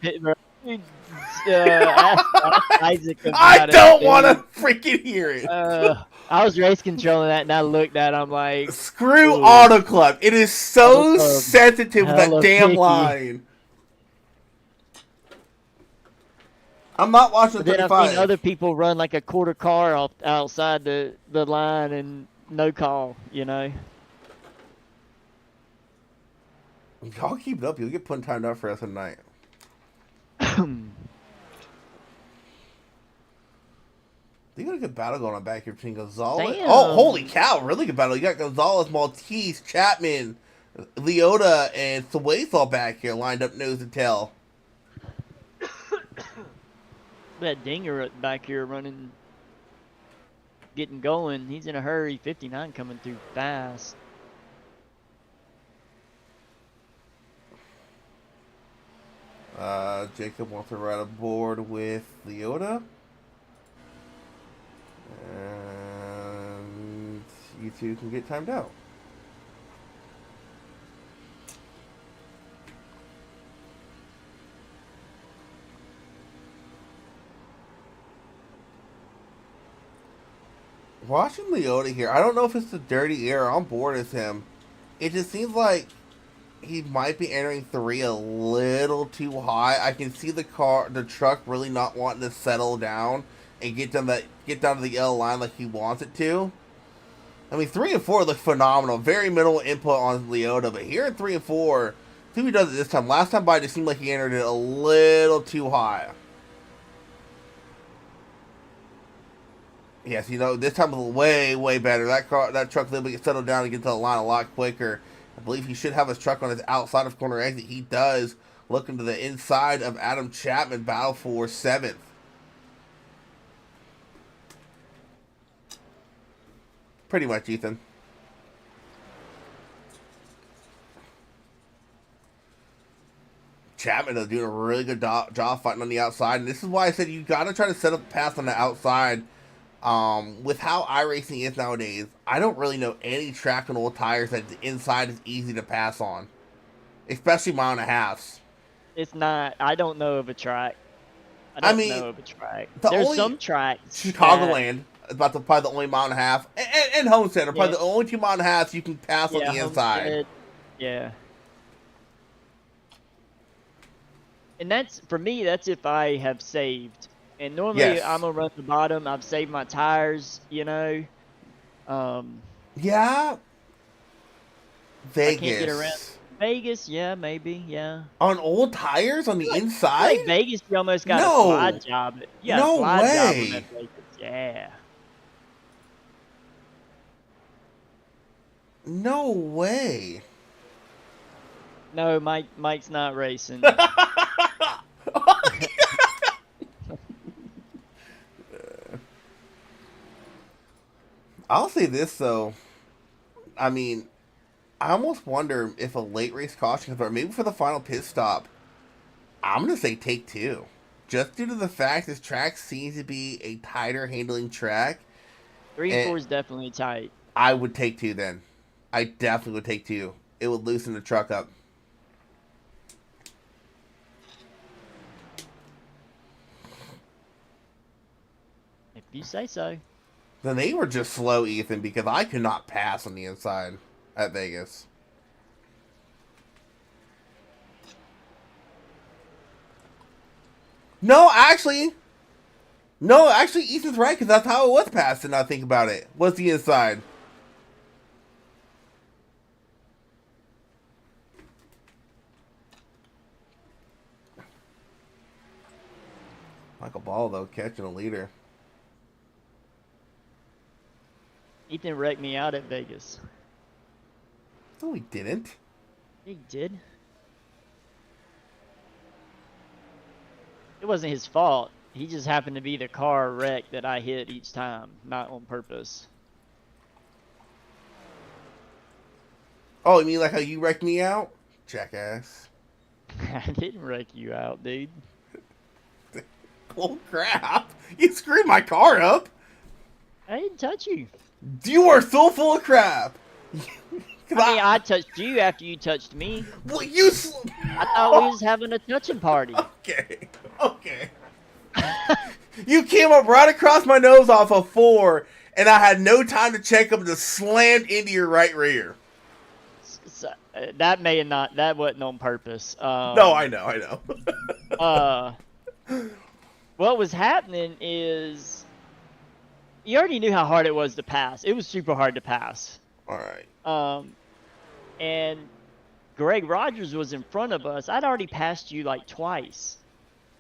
Isaac I don't want to freaking hear it. I was race controlling that, and I looked at it, I'm like... Screw ooh. Auto Club. It is so Auto Club. sensitive with that Hella damn picky. line. I'm not watching But then 35. I've seen other people run like a quarter car outside the line and no call, you know? Y'all keep it up. You'll get put timed out for us tonight. You got a good battle going on back here between Gonzalez. Damn. Oh, holy cow. Really good battle. You got Gonzalez, Maltese, Chapman, Leota, and Thwaites all back here lined up nose to tail. That Dinger back here running, getting going. He's in a hurry. 59 coming through fast. Jacob wants to ride aboard with Leota. And you two can get timed out. Watching Leota here, I don't know if it's the dirty air on board with him. It just seems like he might be entering 3 a little too high. I can see the truck really not wanting to settle down and get down to the yellow line like he wants it to. I mean, 3 and 4 look phenomenal. Very minimal input on Leota, but here in 3 and 4, see if he does it this time. Last time by, it just seemed like he entered it a little too high. Yes, you know, this time was way, way better. That truck was able to get settled down and get to the line a lot quicker. I believe he should have his truck on his outside of corner exit. He does. Looking to the inside of Adam Chapman, battle for 7th. Pretty much, Ethan. Chapman is doing a really good job fighting on the outside. And this is why I said you got to try to set up a path on the outside. With how iRacing is nowadays, I don't really know any track on old tires that the inside is easy to pass on. Especially mile and a halves. It's not. I don't know of a track. I mean, know of a track. the There's only- some tracks. Chicagoland is about probably the only mile and a half. And Homestead are probably Yeah. the only 2 mile and a halves you can pass on the inside. Homestead, yeah. And that's, for me, that's if I have saved. And normally Yes. I'm going to run the bottom. I've saved my tires, Yeah. I can't get around. Vegas. Vegas, yeah, maybe, yeah. On old tires on the I feel inside? like Vegas, you almost got No. a slide job. Yeah, No a slide job way. on that Vegas. Yeah. No way. No, Mike's not racing. I'll say this though. I mean, I almost wonder if a late race caution, or maybe for the final pit stop, I'm gonna say take two, just due to the fact this track seems to be a tighter handling track. 3 and 4 is definitely tight. I would take two then. I definitely would take two. It would loosen the truck up. If you say so. Then they were just slow, Ethan, because I could not pass on the inside at Vegas. No, actually, Ethan's right, because that's how it was passed, and I think about it. Was the inside. Michael Ball, though, catching a leader. Ethan wrecked me out at Vegas. No, he didn't. He did. It wasn't his fault. He just happened to be the car wreck that I hit each time, not on purpose. Oh, you mean like how you wrecked me out? Jackass. I didn't wreck you out, dude. Oh, crap. You screwed my car up. I didn't touch you. You are so full of crap. I mean, I touched you after you touched me. Well, you. I thought we was having a touching party. Okay. You came up right across my nose off of 4, and I had no time to check them, just slammed into your right rear. So, that wasn't on purpose. No, I know. What was happening is you already knew how hard it was to pass. It was super hard to pass. All right. And Greg Rogers was in front of us. I'd already passed you like twice.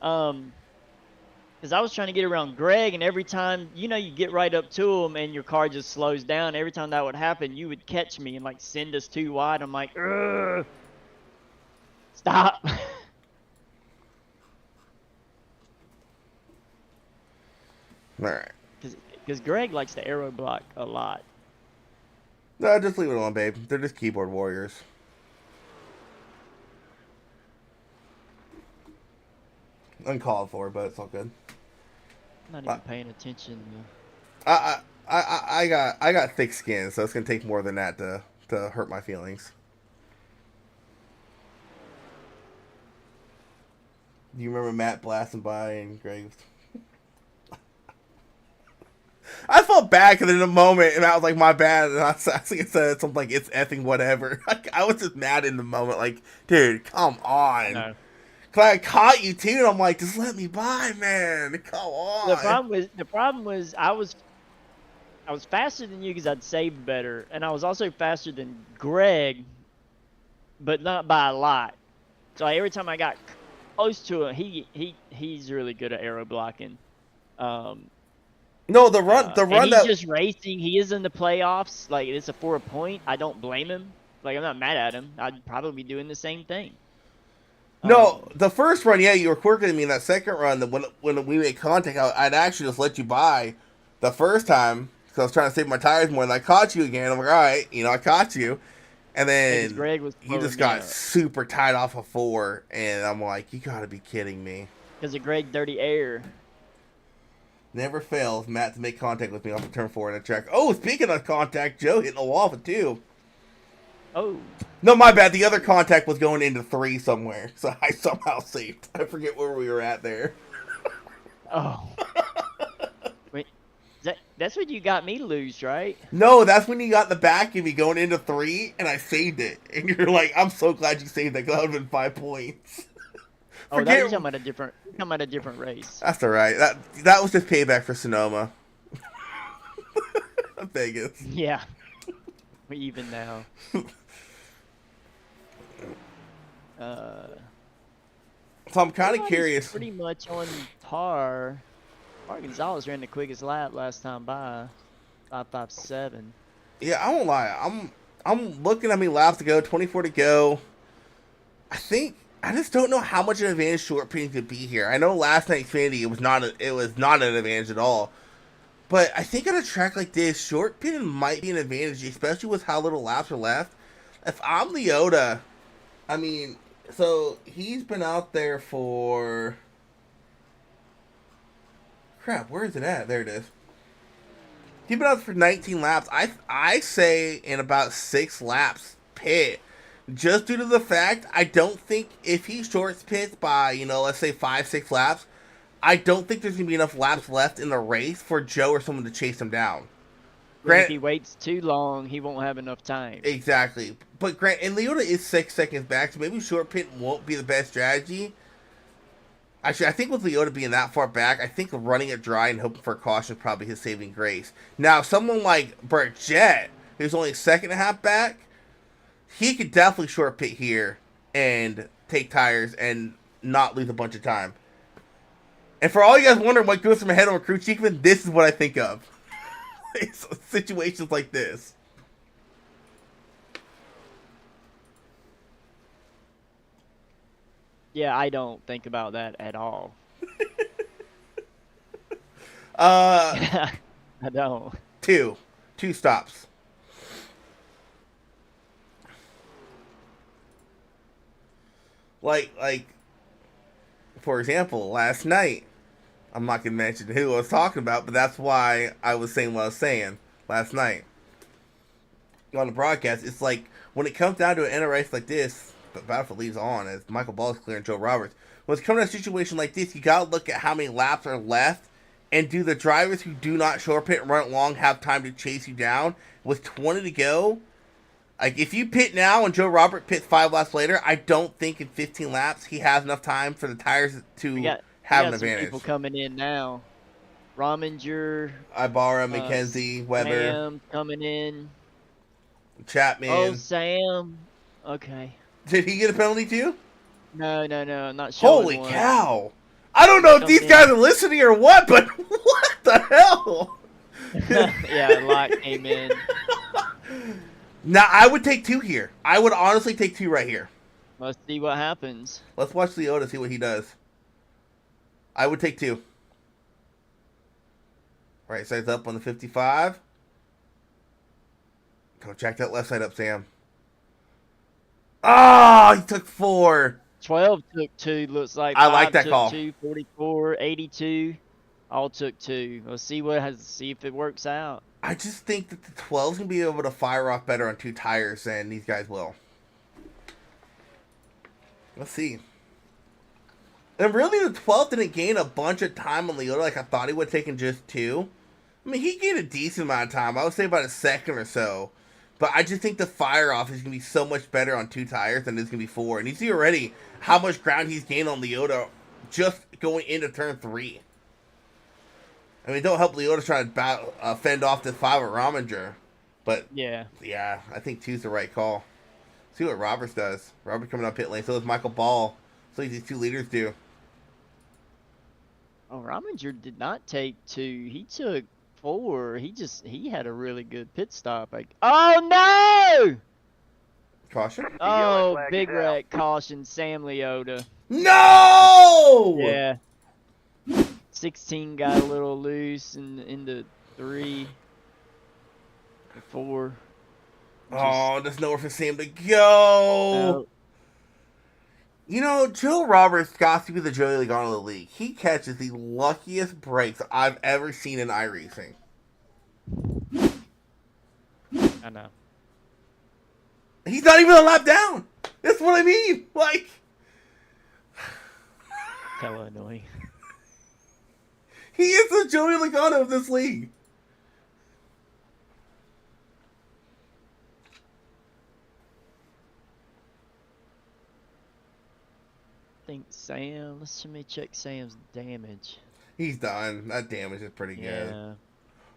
Because I was trying to get around Greg, and every time, you get right up to him and your car just slows down. Every time that would happen, you would catch me and like send us too wide. I'm like, ugh, stop. All right. Because Greg likes to aero block a lot. No, just leave it alone, babe. They're just keyboard warriors. Uncalled for, but it's all good. I'm not even paying attention. I got thick skin, so it's gonna take more than that to hurt my feelings. Do you remember Matt blasting by and Graves? I felt bad because in a moment, and I was like, my bad, and I think said something like, it's effing whatever. I was just mad in the moment, like, dude, come on. No. Cause I caught you too, and I'm like, just let me by, man. Come on. The problem was I was faster than you because I'd saved better, and I was also faster than Greg, but not by a lot. So every time I got close to him, he's really good at aero blocking. No, the run and that he's just racing. He is in the playoffs. Like, it's for a point. I don't blame him. Like, I'm not mad at him. I'd probably be doing the same thing. No, the first run, yeah, you were quicker than me. In that second run, when we made contact, I'd actually just let you by the first time because I was trying to save my tires more. And I caught you again. I'm like, all right, I caught you. And then Greg was you just got super tight off of 4, and I'm like, you gotta be kidding me. Because of Greg Dirty Air. Never fails Matt to make contact with me off of turn 4 in a track. Oh, speaking of contact, Joe hitting the wall for 2. Oh. No, my bad. The other contact was going into 3 somewhere, so I somehow saved. I forget where we were at there. Oh. Wait, that's what you got me to lose, right? No, that's when you got in the back of me going into 3, and I saved it. And you're like, I'm so glad you saved that, because that would have been 5 points. Oh, that Forget. you're talking about a different race. That's all right. That was just payback for Sonoma. Vegas. Yeah. We even now. So I'm kind of Everybody's curious. Pretty much on par. Mark Gonzalez ran the quickest lap last time by 5:57. Yeah, I won't lie. I'm looking at me laps to go, 24 to go. I just don't know how much of an advantage short pitting could be here. I know last night Xfinity it was not an advantage at all. But I think on a track like this, short pitting might be an advantage, especially with how little laps are left. If I'm Leota, I mean, so he's been out there for crap. Where is it at? There it is. He's been out for 19 laps. I say in about 6 laps pit. Just due to the fact, I don't think if he shorts pits by, let's say 5-6 laps, I don't think there's going to be enough laps left in the race for Joe or someone to chase him down. If he waits too long, he won't have enough time. Exactly. But and Leota is 6 seconds back, so maybe short pit won't be the best strategy. Actually, I think with Leota being that far back, I think running it dry and hoping for a caution is probably his saving grace. Now, someone like Burt Jett, who's only a second and a half back, he could definitely short pit here and take tires and not lose a bunch of time. And for all you guys wondering what goes through my head on Recruit Cheekman, this is what I think of. It's situations like this. Yeah, I don't think about that at all. I don't. Two stops. Like, for example, last night, I'm not going to mention who I was talking about, but that's why I was saying what I was saying last night. On the broadcast, it's like, when it comes down to an race like this, but Battlefield leads on as Michael Ball is clearing Joe Roberts. When it's coming to a situation like this, you got to look at how many laps are left, and do the drivers who do not short pit and run it long have time to chase you down? With 20 to go, like, if you pit now and Joe Robert pits 5 laps later, I don't think in 15 laps he has enough time for the tires to have an advantage. People coming in now. Rominger, Ibarra, McKenzie, Weber, Sam coming in. Chapman. Oh, Sam. Okay. Did he get a penalty too? No, I'm not sure. Holy cow! I don't know if these guys are listening or what, but what the hell? Yeah, Locke came in. Now, I would take 2 here. I would honestly take 2 right here. Let's see what happens. Let's watch Leota see what he does. I would take 2. Right side's up on the 55. Go jack that left side up, Sam. Oh, he took 4. 12 took 2, looks like. I like that took call. 2, 44, 82. All took 2. Let's see if it works out. I just think that the 12's going to be able to fire off better on 2 tires than these guys will. Let's see. And really, the 12 didn't gain a bunch of time on Leota like I thought he would have taken just 2. I mean, he gained a decent amount of time. I would say about a second or so. But I just think the fire off is going to be so much better on 2 tires than it's going to be 4. And you see already how much ground he's gained on Leota just going into turn 3. I mean, don't help Leota trying to fend off the 5 at Rominger. But, yeah, I think 2's the right call. See what Roberts does. Robert coming up pit lane. So does Michael Ball. So these 2 leaders do. Oh, Rominger did not take 2. He took 4. He had a really good pit stop. Oh, no! Caution. Oh, big wreck. Caution. Sam Leota. No! Yeah. 16 got a little loose into 3, 4. Oh, there's nowhere for Sam to go. Joe Roberts got to be the Joey Logano of the league. He catches the luckiest breaks I've ever seen in iRacing. I know. He's not even a lap down. That's what I mean. Like, Hella annoying. He is the Joey Logano of this league. I think Sam. Let me check Sam's damage. He's done. That damage is pretty good.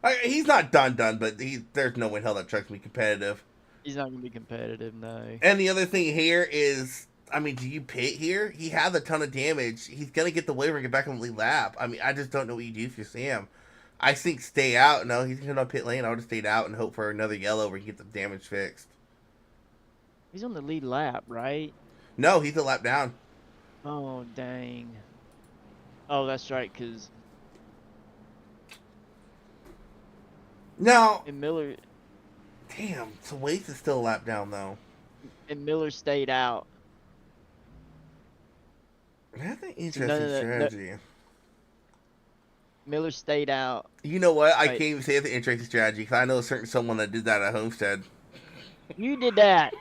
Yeah, He's not done, but there's no way in hell that truck's gonna be competitive. he's not gonna be competitive, no. And the other thing here is, I mean, do you pit here? He has a ton of damage. He's gonna get the waiver and get back on the lead lap. I mean, I just don't know what you do if you're Sam. I think stay out. No, he's gonna pit lane. I would have stayed out and hope for another yellow where he get the damage fixed. He's on the lead lap, right? No, he's a lap down. Oh, dang. Oh, that's right, because No, Miller damn. So Waits is still a lap down though. stayed out. That's an interesting no. strategy. Miller stayed out. You know what? I Right. can't even say it's an interesting strategy because I know a certain someone that did that at Homestead. You did that.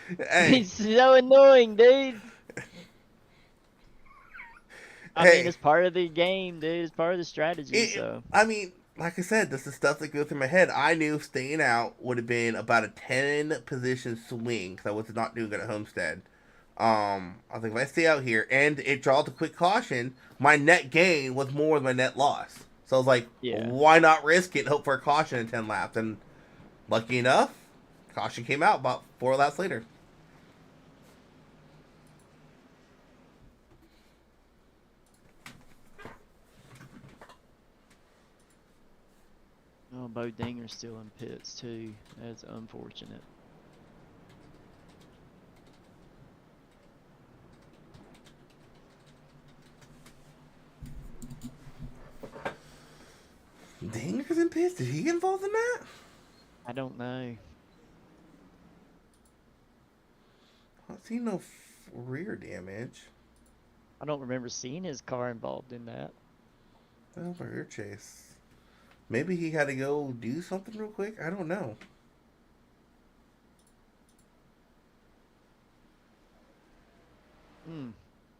Hey, It's so annoying, dude. I Hey. mean, it's part of the game, dude. It's part of the strategy. So I mean, like I said, this is stuff that goes through my head. I knew staying out would have been about a 10 position swing because I was not doing good at Homestead. I was like, if I stay out here and it draws a quick caution, my net gain was more than my net loss. So I was like, Yeah. why not risk it and hope for a caution in 10 laps? And lucky enough, caution came out about 4 laps later. oh, Bo Dinger's still in pits too. That's unfortunate. Dinger's in pits? Did he get involved in that? I don't know. I don't see no rear damage. I don't remember seeing his car involved in that. Oh, rear chase. Maybe he had to go do something real quick? I don't know.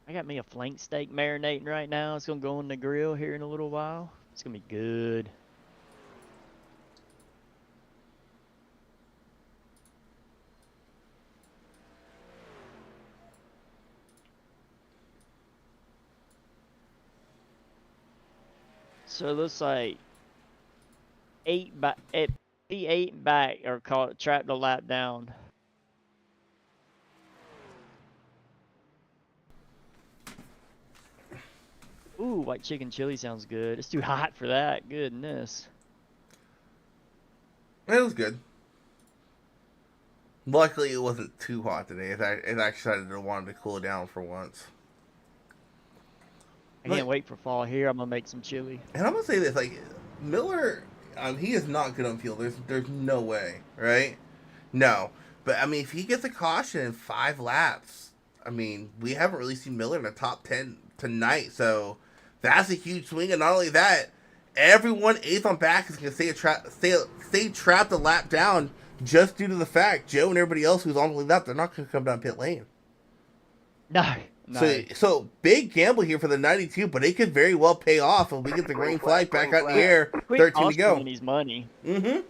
I got me a flank steak marinating right now. It's gonna go on the grill here in a little while. It's gonna be good. So it looks like 8 back are caught trapped a lap down. Ooh, white chicken chili sounds good. It's too hot for that. Goodness. It was good. Luckily, it wasn't too hot today. It actually decided to want to cool down for once. I can't wait for fall here. I'm gonna make some chili. And I'm gonna say this: like Miller, he is not good on field. There's no way, right? No, but I mean, if he gets a caution in 5 laps, I mean, we haven't really seen Miller in the top 10 tonight, so that's a huge swing. And not only that, everyone 8th on back is gonna stay trapped a lap down just due to the fact Joe and everybody else who's on the lead lap, they're not gonna come down pit lane. No. So big gamble here for the 92, but it could very well pay off if we get the green flag back out in the air. Quick 13 to go. caution needs money. Mm-hmm.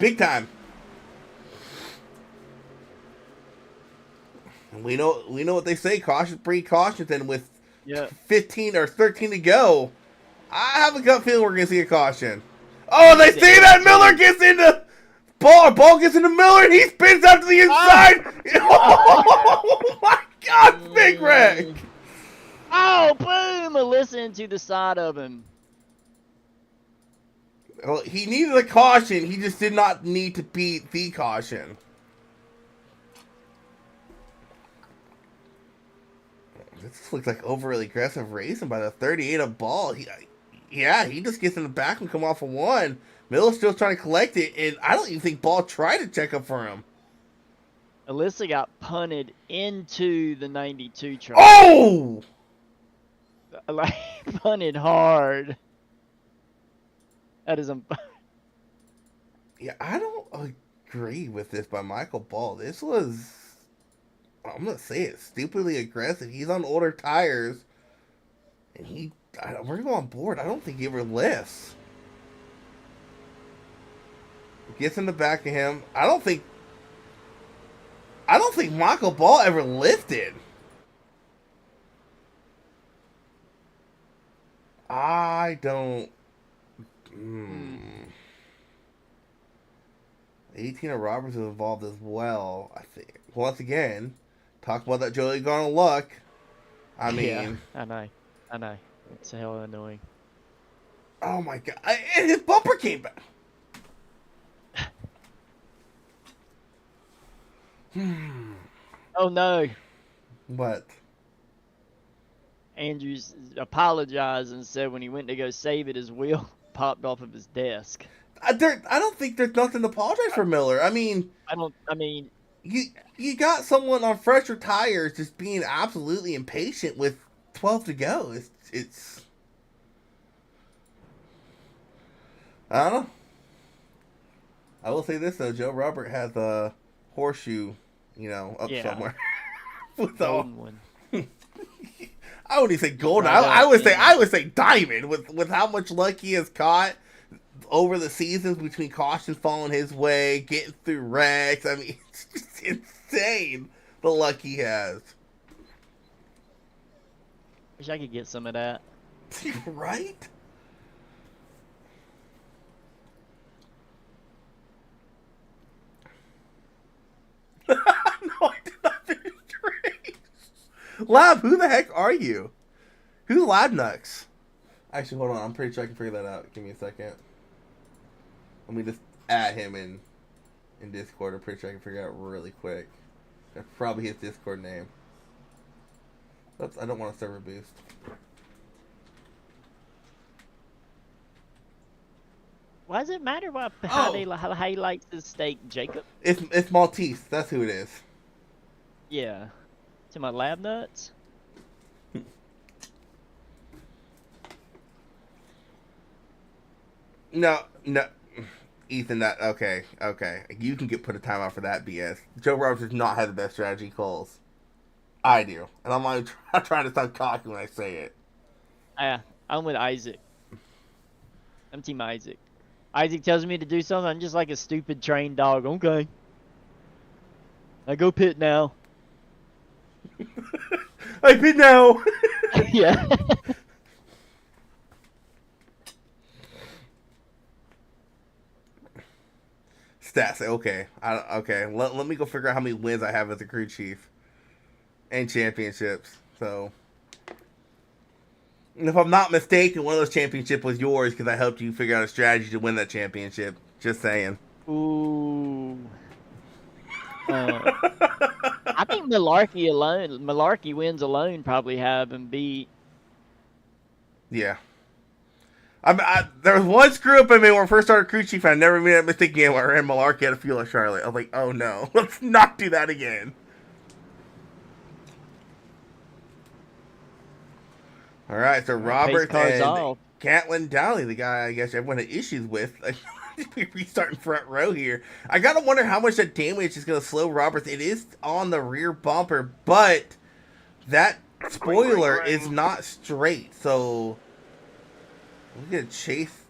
Big time. And we know what they say. Caution breed cautions, and with Yeah. 15 or 13 to go, I have a gut feeling we're gonna see a caution. Oh, they say that Miller gets into ball gets into Miller, and he spins out to the inside. Oh my God, big wreck. Oh, boom! Listening to the side of him. Well, he needed a caution. He just did not need to beat the caution. This looks like overly aggressive racing by the 38 of ball. He just gets in the back and come off of 1. Miller's still trying to collect it, and I don't even think Ball tried to check up for him. Alyssa got punted into the 92 truck. Oh! Like, punted hard. That is Yeah, I don't agree with this by Michael Ball. This was, I'm going to say it, stupidly aggressive. He's on older tires, and we're going to go on board. I don't think he ever lifts. Gets in the back of him. I don't think Michael Ball ever lifted. I don't. 18 of Roberts is involved as well. I think. Once again, talk about that Joey gone of luck. I mean, Yeah, I know. It's hella annoying. oh my god! And his bumper came back. Oh no, What? Andrews apologized and said when he went to go save it, his wheel popped off of his desk. I don't think there's nothing to apologize for Miller. I mean, you got someone on fresher tires just being absolutely impatient with 12 to go. It's I don't know. I will say this though, Joe Robert has a horseshoe, up somewhere. With all, golden one. I wouldn't say gold. Right I would say yeah. I would say diamond with how much luck he has caught over the seasons between cautions falling his way, getting through wrecks. I mean, it's just insane the luck he has. Wish I could get some of that. Right? No, I did not finish the race. Lab, who the heck are you? Who's Lab Nux? Actually, hold on. I'm pretty sure I can figure that out. Give me a second. Let me just add him in Discord. I'm pretty sure I can figure it out really quick. That's probably his Discord name. Oops, I don't want a server boost. Why does it matter how he likes his steak, Jacob? It's Maltese. That's who it is. Yeah. To my lab nuts? No. Ethan, okay. You can get put a timeout for that BS. Joe Roberts does not have the best strategy calls. I do. And I'm trying to sound cocky when I say it. Yeah, I'm with Isaac. I'm Team Isaac. Isaac tells me to do something, I'm just like a stupid trained dog. Okay. I go pit now. I pit now. Yeah. Stats. Okay. Okay. Let me go figure out how many wins I have as a crew chief. And championships. So. And if I'm not mistaken, one of those championships was yours because I helped you figure out a strategy to win that championship. Just saying. Ooh. I think Malarkey wins alone probably have him beat. Yeah. There was one screw up I made when I first started crew chief. I never made that mistake again where I ran Malarkey out of fuel at Charlotte. I was like, oh no, let's not do that again. All right, so Robert and Gatlin Dowley, the guy I guess everyone had issues with. We're restarting front row here. I gotta wonder how much that damage is gonna slow Roberts. It is on the rear bumper, but that spoiler is not straight, so we're gonna chase.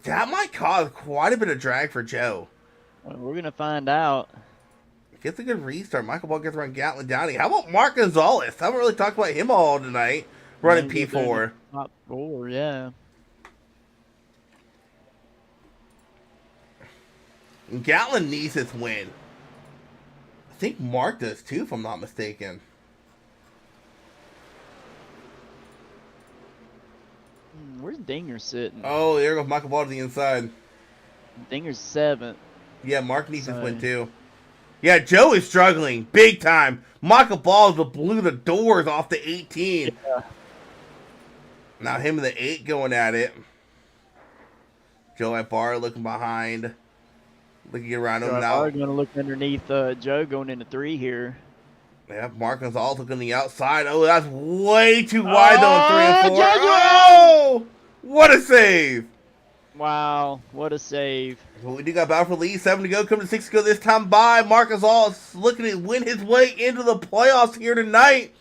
That might cause quite a bit of drag for Joe. We're gonna find out. Gets a good restart. Michael Ball gets around Gatlin Dowley. How about Mark Gonzalez? I haven't really talked about him all tonight. Running P4. Top 4, yeah. And Gatlin needs this win. I think Mark does too, if I'm not mistaken. Where's Dinger sitting? Oh, there goes Michael Ball to the inside. Dinger's 7th. Yeah, Mark needs this win too. Yeah, Joe is struggling big time. Michael Ball blew the doors off the 18. Yeah. Now him and the 8 going at it. Joe at bar looking behind. Looking around him now. We're going to look underneath Joe going into 3 here. Yeah, Mark is also looking on the outside. Oh, that's way too wide though, 3 and 4. Joe! Oh! What a save! Wow, what a save. Well, we do got battle for lead. 7 to go, coming to 6 to go this time by. Marcus All looking to win his way into the playoffs here tonight.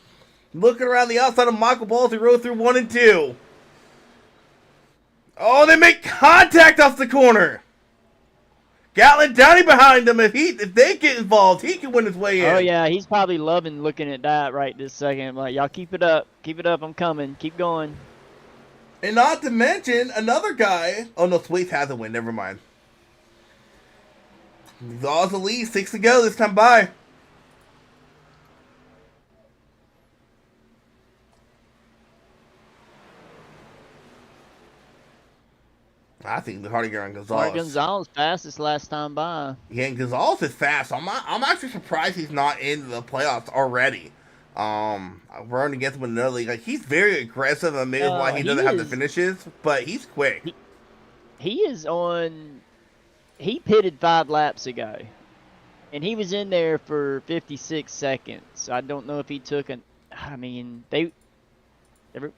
Looking around the outside of Michael Ball as he rode through 1 and 2. Oh, they make contact off the corner. Gatlin Downey behind them. If they get involved, he can win his way in. Oh yeah, he's probably loving looking at that right this second. Like, y'all keep it up, I'm coming, keep going. And not to mention another guy. Oh no, Sweet has a win. Never mind. Zaw's the lead. 6 to go this time by. I think the harder on Gonzalez. Mark Gonzalez passed this last time by. Yeah, and Gonzalez is fast. I'm actually surprised he's not in the playoffs already. We're running against him in another league. Like, he's very aggressive, and maybe why he doesn't have the finishes, but he's quick. He is on. He pitted 5 laps ago, and he was in there for 56 seconds. I don't know if he took an. I mean,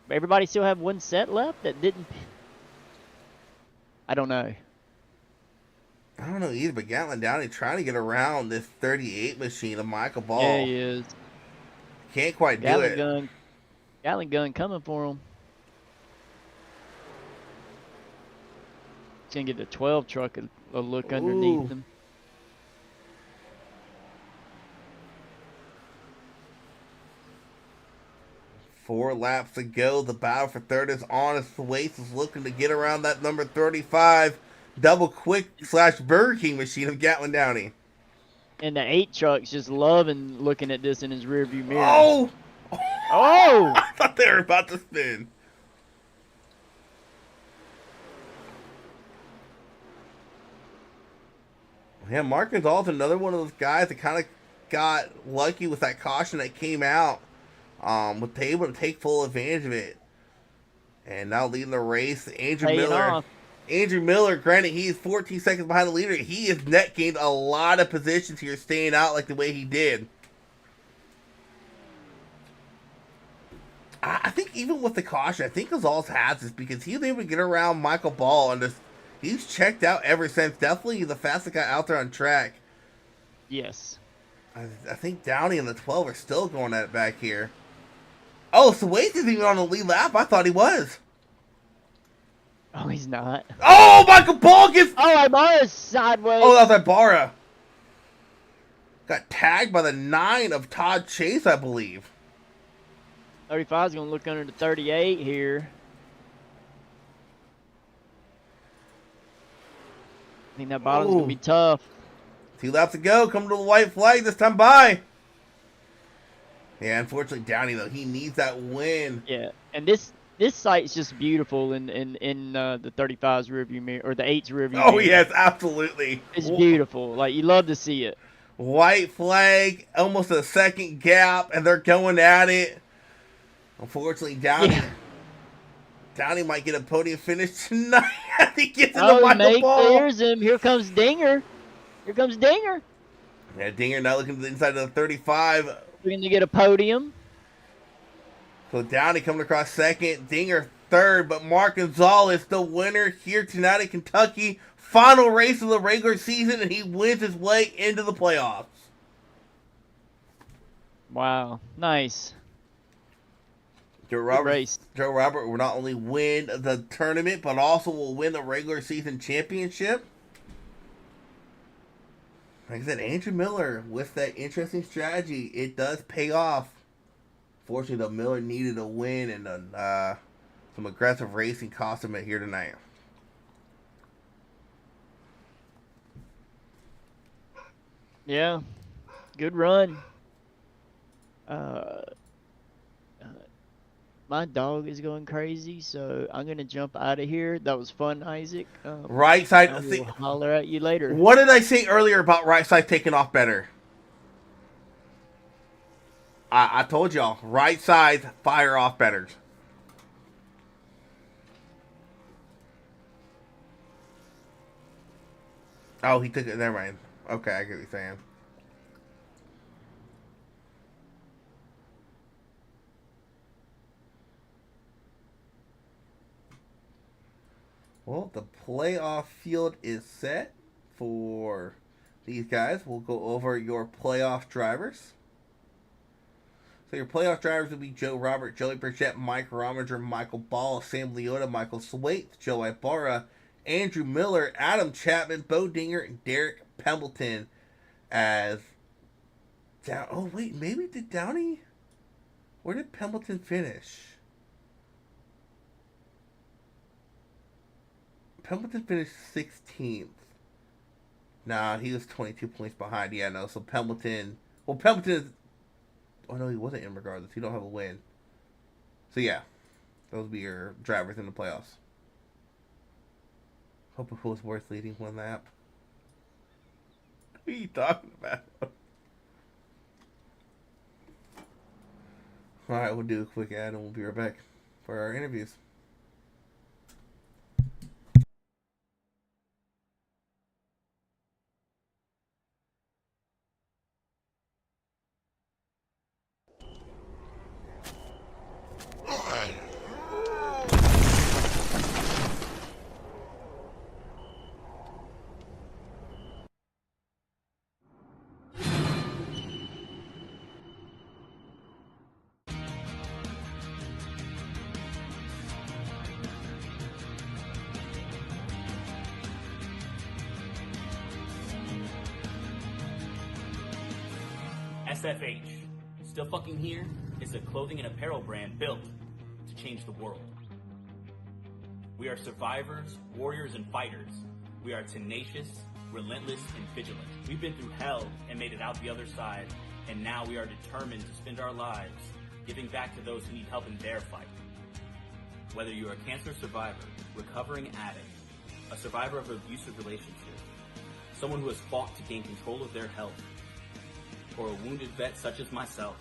everybody still have one set left that didn't. I don't know. I don't know either, but Gatlin Downey trying to get around this 38 machine of Michael Ball. Yeah, he is. Can't quite do it. Gatling gun coming for him. He's going to get the 12 truck a look underneath him. Four laps to go. The battle for third is on. As Thwaites is looking to get around that number 35 double quick / Burger King machine of Gatlin Downey. And the 8 truck's just loving looking at this in his rearview mirror. Oh! Oh! I thought they were about to spin. Yeah, Mark Gonzalez, another one of those guys that kind of got lucky with that caution that came out. Was able to take full advantage of it. And now leading the race, Andrew Miller. Andrew Miller, granted, he's 14 seconds behind the leader. He has net gained a lot of positions here, staying out like the way he did. I think even with the caution, I think Gonzalez has this because he was able to get around Michael Ball and just he's checked out ever since. Definitely the fastest guy out there on track. Yes. I think Downey and the 12 are still going at it back here. Oh, so Wade isn't even on the lead lap. I thought he was. Oh, he's not. Oh, Michael Ball gets... Oh, Ibarra's sideways. Oh, that was Ibarra. Got tagged by the 9 of Todd Chase, I believe. 35 is going to look under the 38 here. I think that bottom's going to be tough. 2 laps to go. Coming to the white flag this time by. Yeah, unfortunately, Downey, though, he needs that win. Yeah, and this site's just beautiful in the 35's rearview mirror, or the 8's rearview mirror. Oh, yes, absolutely. It's beautiful. Like, you love to see it. White flag, almost a second gap, and they're going at it. Unfortunately, Downey might get a podium finish tonight. He gets into Michael Ball. Clears him. Here comes Dinger. Here comes Dinger. Yeah, Dinger now looking to the inside of the 35. We're going to get a podium. So Downey coming across second, Dinger third, but Mark Gonzalez, the winner here tonight in Kentucky. Final race of the regular season, and he wins his way into the playoffs. Wow, nice. Joe Robert will not only win the tournament, but also will win the regular season championship. Like I said, Andrew Miller, with that interesting strategy, it does pay off. Fortunately, though, Miller needed a win, and some aggressive racing cost him it here tonight. Yeah, good run. My dog is going crazy, so I'm gonna jump out of here. That was fun, Isaac. Right side. I will holler at you later. What did I say earlier about right side taking off better? I told y'all, right side fire off better. Oh, he took it. Never mind. Okay, I get what you're saying. Well, the playoff field is set for these guys. We'll go over your playoff drivers. So your playoff drivers will be Joe Robert, Joey Burchett, Mike Rominger, Michael Ball, Sam Leota, Michael Swaite, Joe Ibarra, Andrew Miller, Adam Chapman, Bo Dinger, and Derek Pembleton as oh wait, maybe did Downey? Where did Pembleton finish? Pemberton finished 16th. Nah, he was 22 points behind. Yeah, no. So Pemberton. Well, Pemberton is. Oh no, he wasn't in regardless. He don't have a win. So yeah, those would be your drivers in the playoffs. Hope it was worth leading one lap. What are you talking about? Alright, we'll do a quick ad and we'll be right back for our interviews. SFH, Still Fucking Here, is a clothing and apparel brand built to change the world. We are survivors, warriors, and fighters. We are tenacious, relentless, and vigilant. We've been through hell and made it out the other side, and now we are determined to spend our lives giving back to those who need help in their fight. Whether you're a cancer survivor, recovering addict, a survivor of an abusive relationship, someone who has fought to gain control of their health, or a wounded vet such as myself,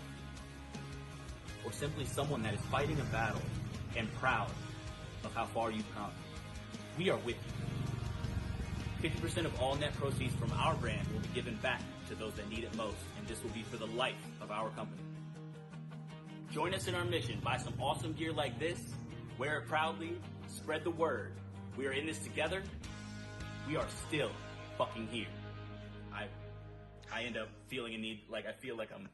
or simply someone that is fighting a battle and proud of how far you've come, we are with you. 50% of all net proceeds from our brand will be given back to those that need it most, and this will be for the life of our company. Join us in our mission. Buy some awesome gear like this, wear it proudly, spread the word. We are in this together. We are still fucking here. I end up feeling a need, like I feel like I'm...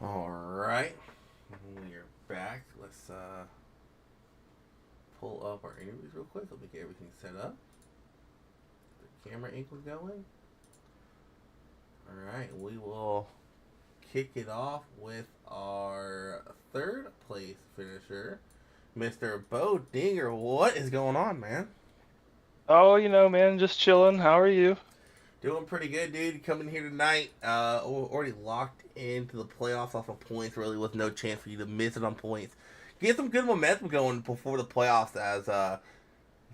Alright. We're back. Let's pull up our interviews real quick. Let me get everything set up. The camera angle going. Alright, we will kick it off with our third place finisher, Mr. Bo Dinger. What is going on, man? Oh, man, just chilling. How are you? Doing pretty good, dude. Coming here tonight, already locked into the playoffs off of points, really with no chance for you to miss it on points. Get some good momentum going before the playoffs, as a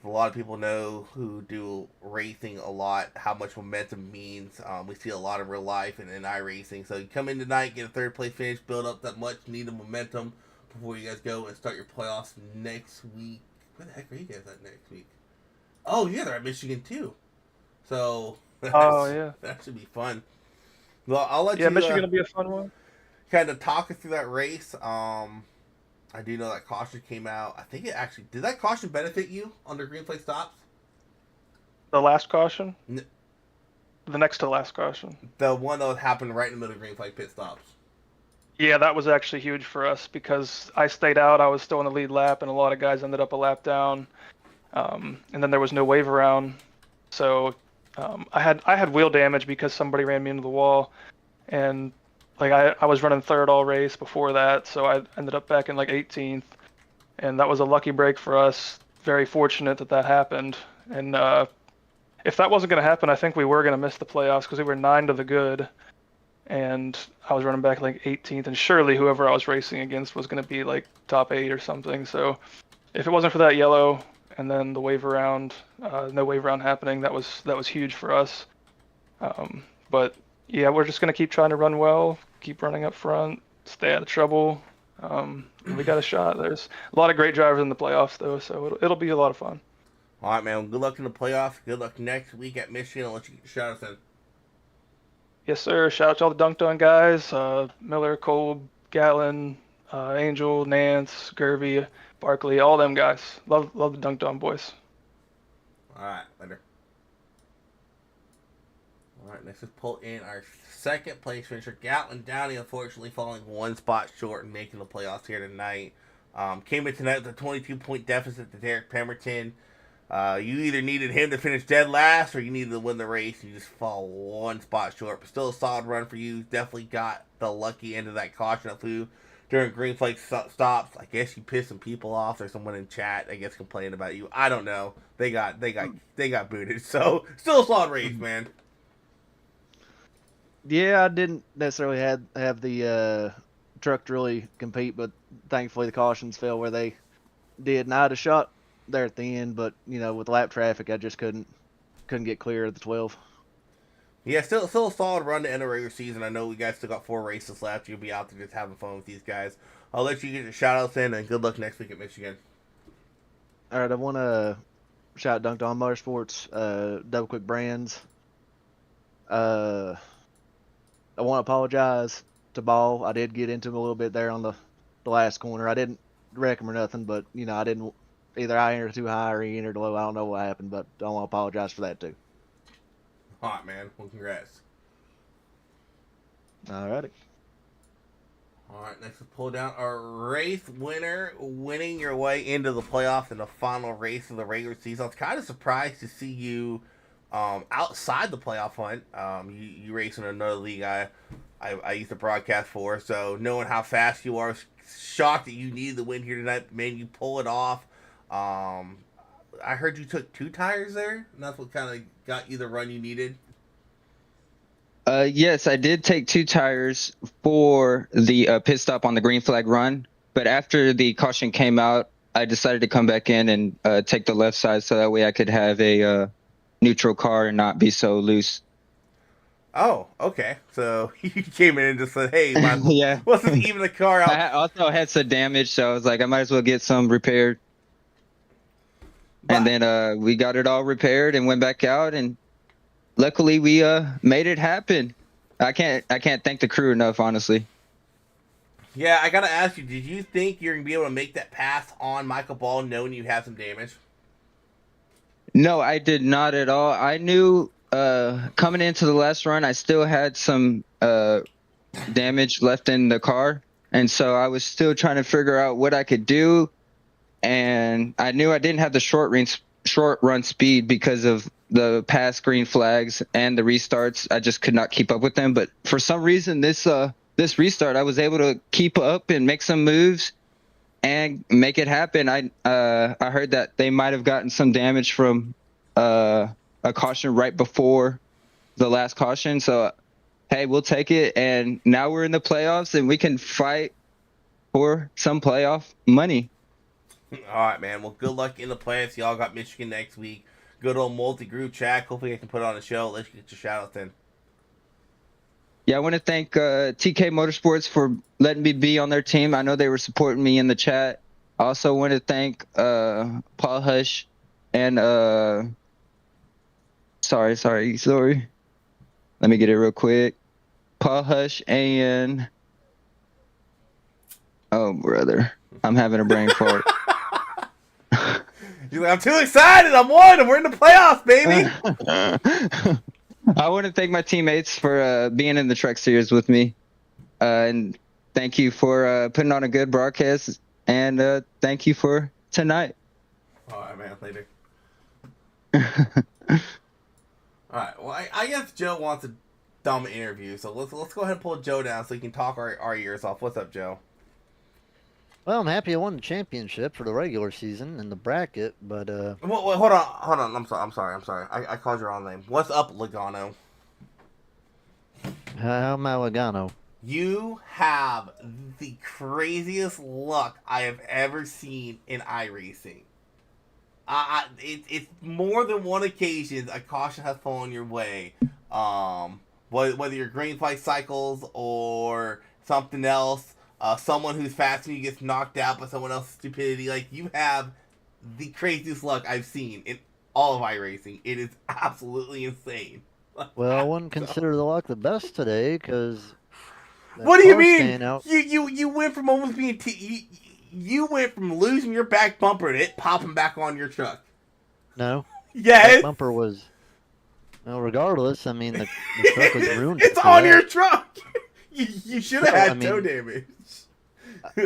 lot of people know who do racing a lot, how much momentum means. We see a lot in real life and in iRacing. So you come in tonight, get a third place finish, build up that much needed momentum before you guys go and start your playoffs next week. Where the heck are you guys at next week? Oh, yeah, they're at Michigan too. So yeah, that should be fun. Well, I'll let you. Yeah, Michigan will be a fun one. Kind of talk us through that race. I do know that caution came out. I think it actually did. That caution benefit you under green flag stops? The last caution? The next to last caution. The one that happened right in the middle of green flag pit stops. Yeah, that was actually huge for us because I stayed out. I was still in the lead lap, and a lot of guys ended up a lap down. And then there was no wave around, so I had wheel damage because somebody ran me into the wall, and like I was running third all race before that, so I ended up back in like 18th, and that was a lucky break for us. Very fortunate that happened, and if that wasn't going to happen, I think we were going to miss the playoffs because we were 9 to the good, and I was running back like 18th, and surely whoever I was racing against was going to be like top 8 or something. So if it wasn't for that yellow and then the wave around, no wave around happening, that was huge for us. But yeah, we're just going to keep trying to run well, keep running up front, stay out of trouble. We got a shot. There's a lot of great drivers in the playoffs, though, so it'll be a lot of fun. All right, man. Good luck in the playoffs. Good luck next week at Michigan. I'll let you shout us in. Yes, sir. Shout out to all the Dunked On guys, Miller, Kolb, Gatlin, Angel, Nance, Gervy, Barkley, all them guys. Love the Dunked On boys. All right, later. All right, next let's pull in our second place finisher, Gatlin Downey, unfortunately falling one spot short and making the playoffs here tonight. Came in tonight with a 22-point deficit to Derek Pemberton. You either needed him to finish dead last or you needed to win the race. And you just fall one spot short. But still a solid run for you. Definitely got the lucky end of that caution that flew during green flag stops. I guess you pissed some people off. There's someone in chat, I guess, complaining about you. I don't know. They got booted. So still a solid race, man. Yeah, I didn't necessarily have the truck to really compete, but thankfully the cautions fell where they did. And I had a shot there at the end, but with lap traffic, I just couldn't get clear of the 12. Yeah, still a solid run to end the regular season. I know we guys still got 4 races left. You'll be out there just having fun with these guys. I'll let you get your shout outs in, and good luck next week at Michigan. All right, I want to shout Dunked On Motorsports, Double Quick Brands. I want to apologize to Ball. I did get into him a little bit there on the last corner. I didn't wreck him or nothing, but I didn't either. I entered too high or he entered low. I don't know what happened, but I want to apologize for that too. All right, man. Well, congrats. All righty. All right, next we'll pull down our race winner, winning your way into the playoffs in the final race of the regular season. I was kind of surprised to see you outside the playoff hunt. You race in another league I used to broadcast for, so knowing how fast you are, shocked that you needed the win here tonight. Man, you pull it off. I heard you took 2 tires there, and that's what kind of got you the run you needed. Yes, I did take 2 tires for the pit stop on the green flag run, but after the caution came out, I decided to come back in and take the left side so that way I could have a neutral car and not be so loose. Oh, okay. So you came in and just said, hey, yeah, wasn't even the car out. I also had some damage, so I was like, I might as well get some repaired. And then we got it all repaired and went back out, and luckily we made it happen. I can't thank the crew enough, honestly. Yeah, I gotta ask you, did you think you're gonna be able to make that pass on Michael Ball knowing you had some damage? No, I did not at all. I knew coming into the last run, I still had some damage left in the car, and so I was still trying to figure out what I could do. And I knew I didn't have the short run speed because of the past green flags and the restarts. I just could not keep up with them. But for some reason, this restart, I was able to keep up and make some moves and make it happen. I heard that they might have gotten some damage from a caution right before the last caution. So, hey, we'll take it. And now we're in the playoffs and we can fight for some playoff money. All right, man. Well, good luck in the playoffs. Y'all got Michigan next week. Good old multi-group chat. Hopefully I can put it on the show. Let's get your shout-outs in. Yeah, I want to thank TK Motorsports for letting me be on their team. I know they were supporting me in the chat. I also want to thank Paul Hush and sorry. Let me get it real quick. Paul Hush and oh brother, I'm having a brain fart. You're like, I'm too excited. I'm one. We're in the playoffs, baby. I want to thank my teammates for being in the Truck Series with me. And thank you for putting on a good broadcast. And thank you for tonight. All right, man. Later. All right. Well, I guess Joe wants a dumb interview. So let's go ahead and pull Joe down so he can talk our ears off. What's up, Joe? Well, I'm happy I won the championship for the regular season in the bracket, but Well, hold on. I'm sorry. I called your wrong name. What's up, Logano? how am I Logano? You have the craziest luck I have ever seen in iRacing. It's more than one occasion a caution has fallen your way. Whether you're green flag cycles or something else. Someone who's faster than you gets knocked out by someone else's stupidity. Like, you have the craziest luck I've seen in all of iRacing. It is absolutely insane. Well, I wouldn't consider the luck the best today because. What do you mean? You went from almost being you went from losing your back bumper to it popping back on your truck. No. Yes. Back bumper was. Well, regardless, I mean the truck was ruined. It's on your truck. You should have had toe damage.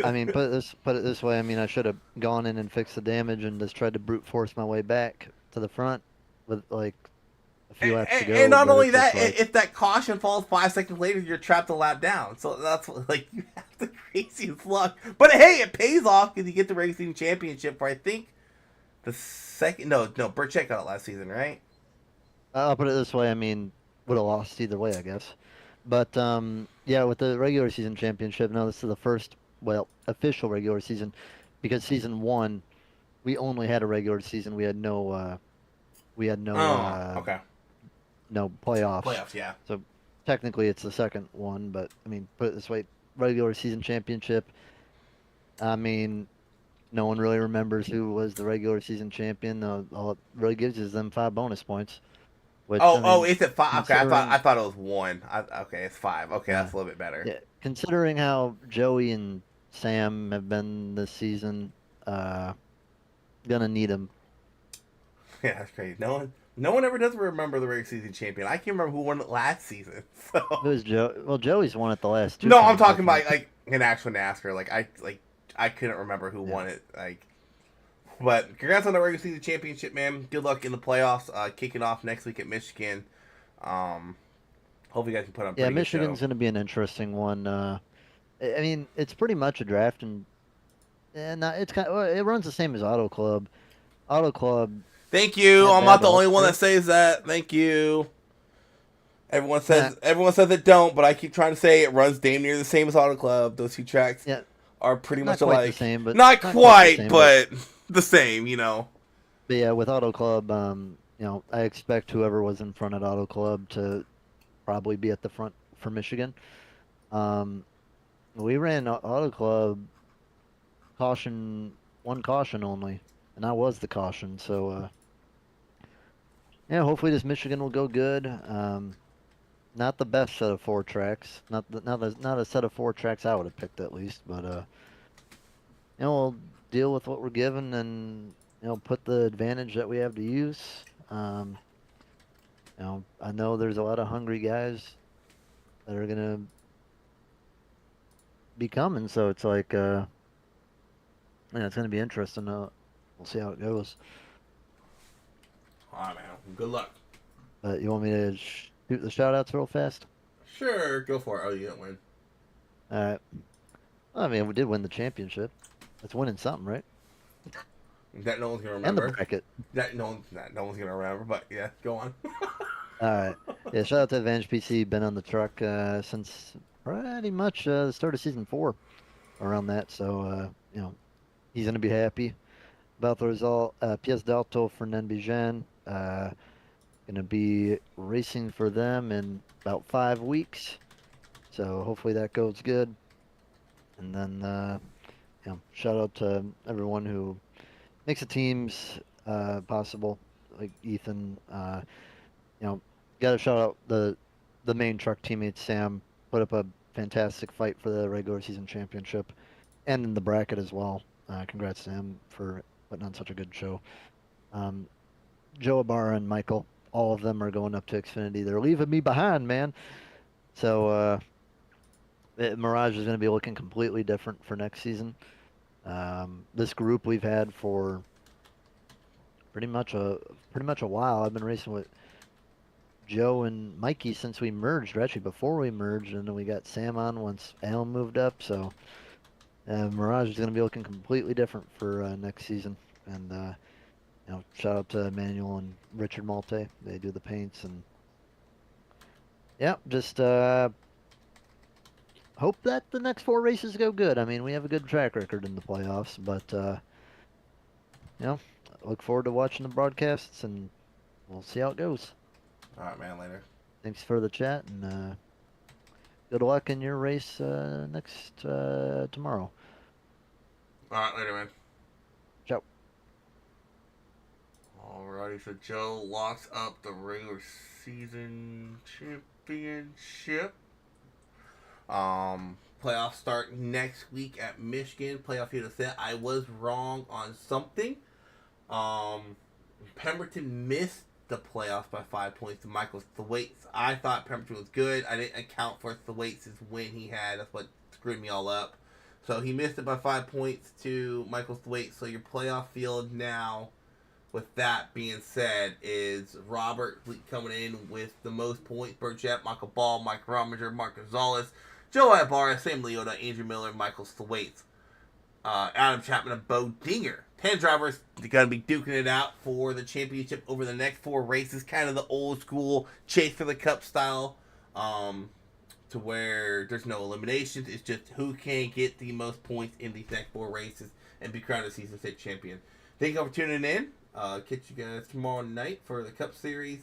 I mean, put it this way. I mean, I should have gone in and fixed the damage and just tried to brute force my way back to the front with like a few laps to go. And not but only it's just that, like, if that caution falls 5 seconds later, you're trapped a lap down. So that's like you have the craziest luck. But hey, it pays off because you get the racing championship for I think the second. No, Burt Check got it last season, right? I'll put it this way. I mean, would have lost either way, I guess. But yeah, with the regular season championship, no, this is the first, well, official regular season, because season 1, we only had a regular season. We had no, Okay. no playoffs. Playoffs, yeah. So technically, it's the second one. But I mean, put it this way: regular season championship. I mean, no one really remembers who was the regular season champion. All it really gives is them 5 bonus points. Which, I Oh, mean, is it 5? Okay, considering- I thought it was 1. Okay, it's 5. Okay, Yeah. that's a little bit better. Yeah, considering how Joey and Sam have been this season, gonna need them. Yeah, that's crazy. No one ever does remember the regular season champion. I can't remember who won it last season. So. It was Joe. Well, Joey's won it the last 2 No, I'm times, I talking about think. like an actual NASCAR. I couldn't remember who won it. But congrats on the regular season championship, man. Good luck in the playoffs. Kicking off next week at Michigan. Hopefully you guys can put on. A Yeah, pretty good Michigan's show. gonna be an interesting one. I mean, it's pretty much a draft, and it's kind of, well, it runs the same as Auto Club. Auto Club. Thank you. Not I'm not bad, the only though. one that says that. Thank you. Everyone says it don't, but I keep trying to say it runs damn near the same as Auto Club. Those 2 tracks Yeah, are pretty not much quite alike. the same, but not not quite, the same, but the same. You know. But yeah, with Auto Club, I expect whoever was in front at Auto Club to probably be at the front for Michigan. We ran Auto Club one caution only, and I was the caution. So yeah, hopefully this Michigan will go good. Not the best set of 4 tracks, not a set of 4 tracks I would have picked at least, but we'll deal with what we're given and put the advantage that we have to use. I know there's a lot of hungry guys that are gonna be coming, so it's like, yeah, it's gonna be interesting. We'll see how it goes. All right, man. Good luck. But you want me to shoot the shout outs real fast? Sure, go for it. Oh, you didn't win. All right. I mean, we did win the championship. That's winning something, right? That no one's gonna And remember. the bracket. That no one's gonna remember. But yeah, go on. All right. Yeah, shout out to Advantage PC. Been on the truck since pretty much the start of season 4, around that. So he's gonna be happy about the result. Pies d'Alto for Nenbijan. Gonna be racing for them in about 5 weeks. So hopefully that goes good. And then shout out to everyone who makes the teams possible, like Ethan. Got to shout out the main truck teammate Sam. Put up a fantastic fight for the regular season championship, and in the bracket as well. Congrats to him for putting on such a good show. Joe Ibarra and Michael, all of them are going up to Xfinity. They're leaving me behind, man. So Mirage is going to be looking completely different for next season. This group we've had for pretty much a while. I've been racing with Joe and Mikey since we merged, or actually before we merged, and then we got Sam on once Alan moved up. So Mirage is going to be looking completely different for next season. And shout out to Emmanuel and Richard Malte. They do the paints, and yeah, just hope that the next 4 races go good. I mean, we have a good track record in the playoffs, but look forward to watching the broadcasts, and we'll see how it goes. All right, man. Later. Thanks for the chat, and good luck in your race next tomorrow. All right, later, man. Ciao. Alrighty, so Joe locks up the regular season championship. Playoffs start next week at Michigan. Playoff here to set. I was wrong on something. Pemberton missed the playoffs by 5 points to Michael Thwaites. I thought Pemberton was good. I didn't account for Thwaites' win he had. That's what screwed me all up. So he missed it by 5 points to Michael Thwaites. So your playoff field now with that being said, is Robert coming in with the most points. Bert Jett, Michael Ball, Mike Rominger, Mark Gonzalez, Joe Ibarra, Sam Leota, Andrew Miller, Michael Thwaites, Adam Chapman, and Bo Dinger. 10 drivers going to be duking it out for the championship over the next 4 races. Kind of the old school chase for the cup style, to where there's no eliminations. It's just who can get the most points in these next 4 races and be crowned a Season 6 champion. Thank you for tuning in. Catch you guys tomorrow night for the Cup Series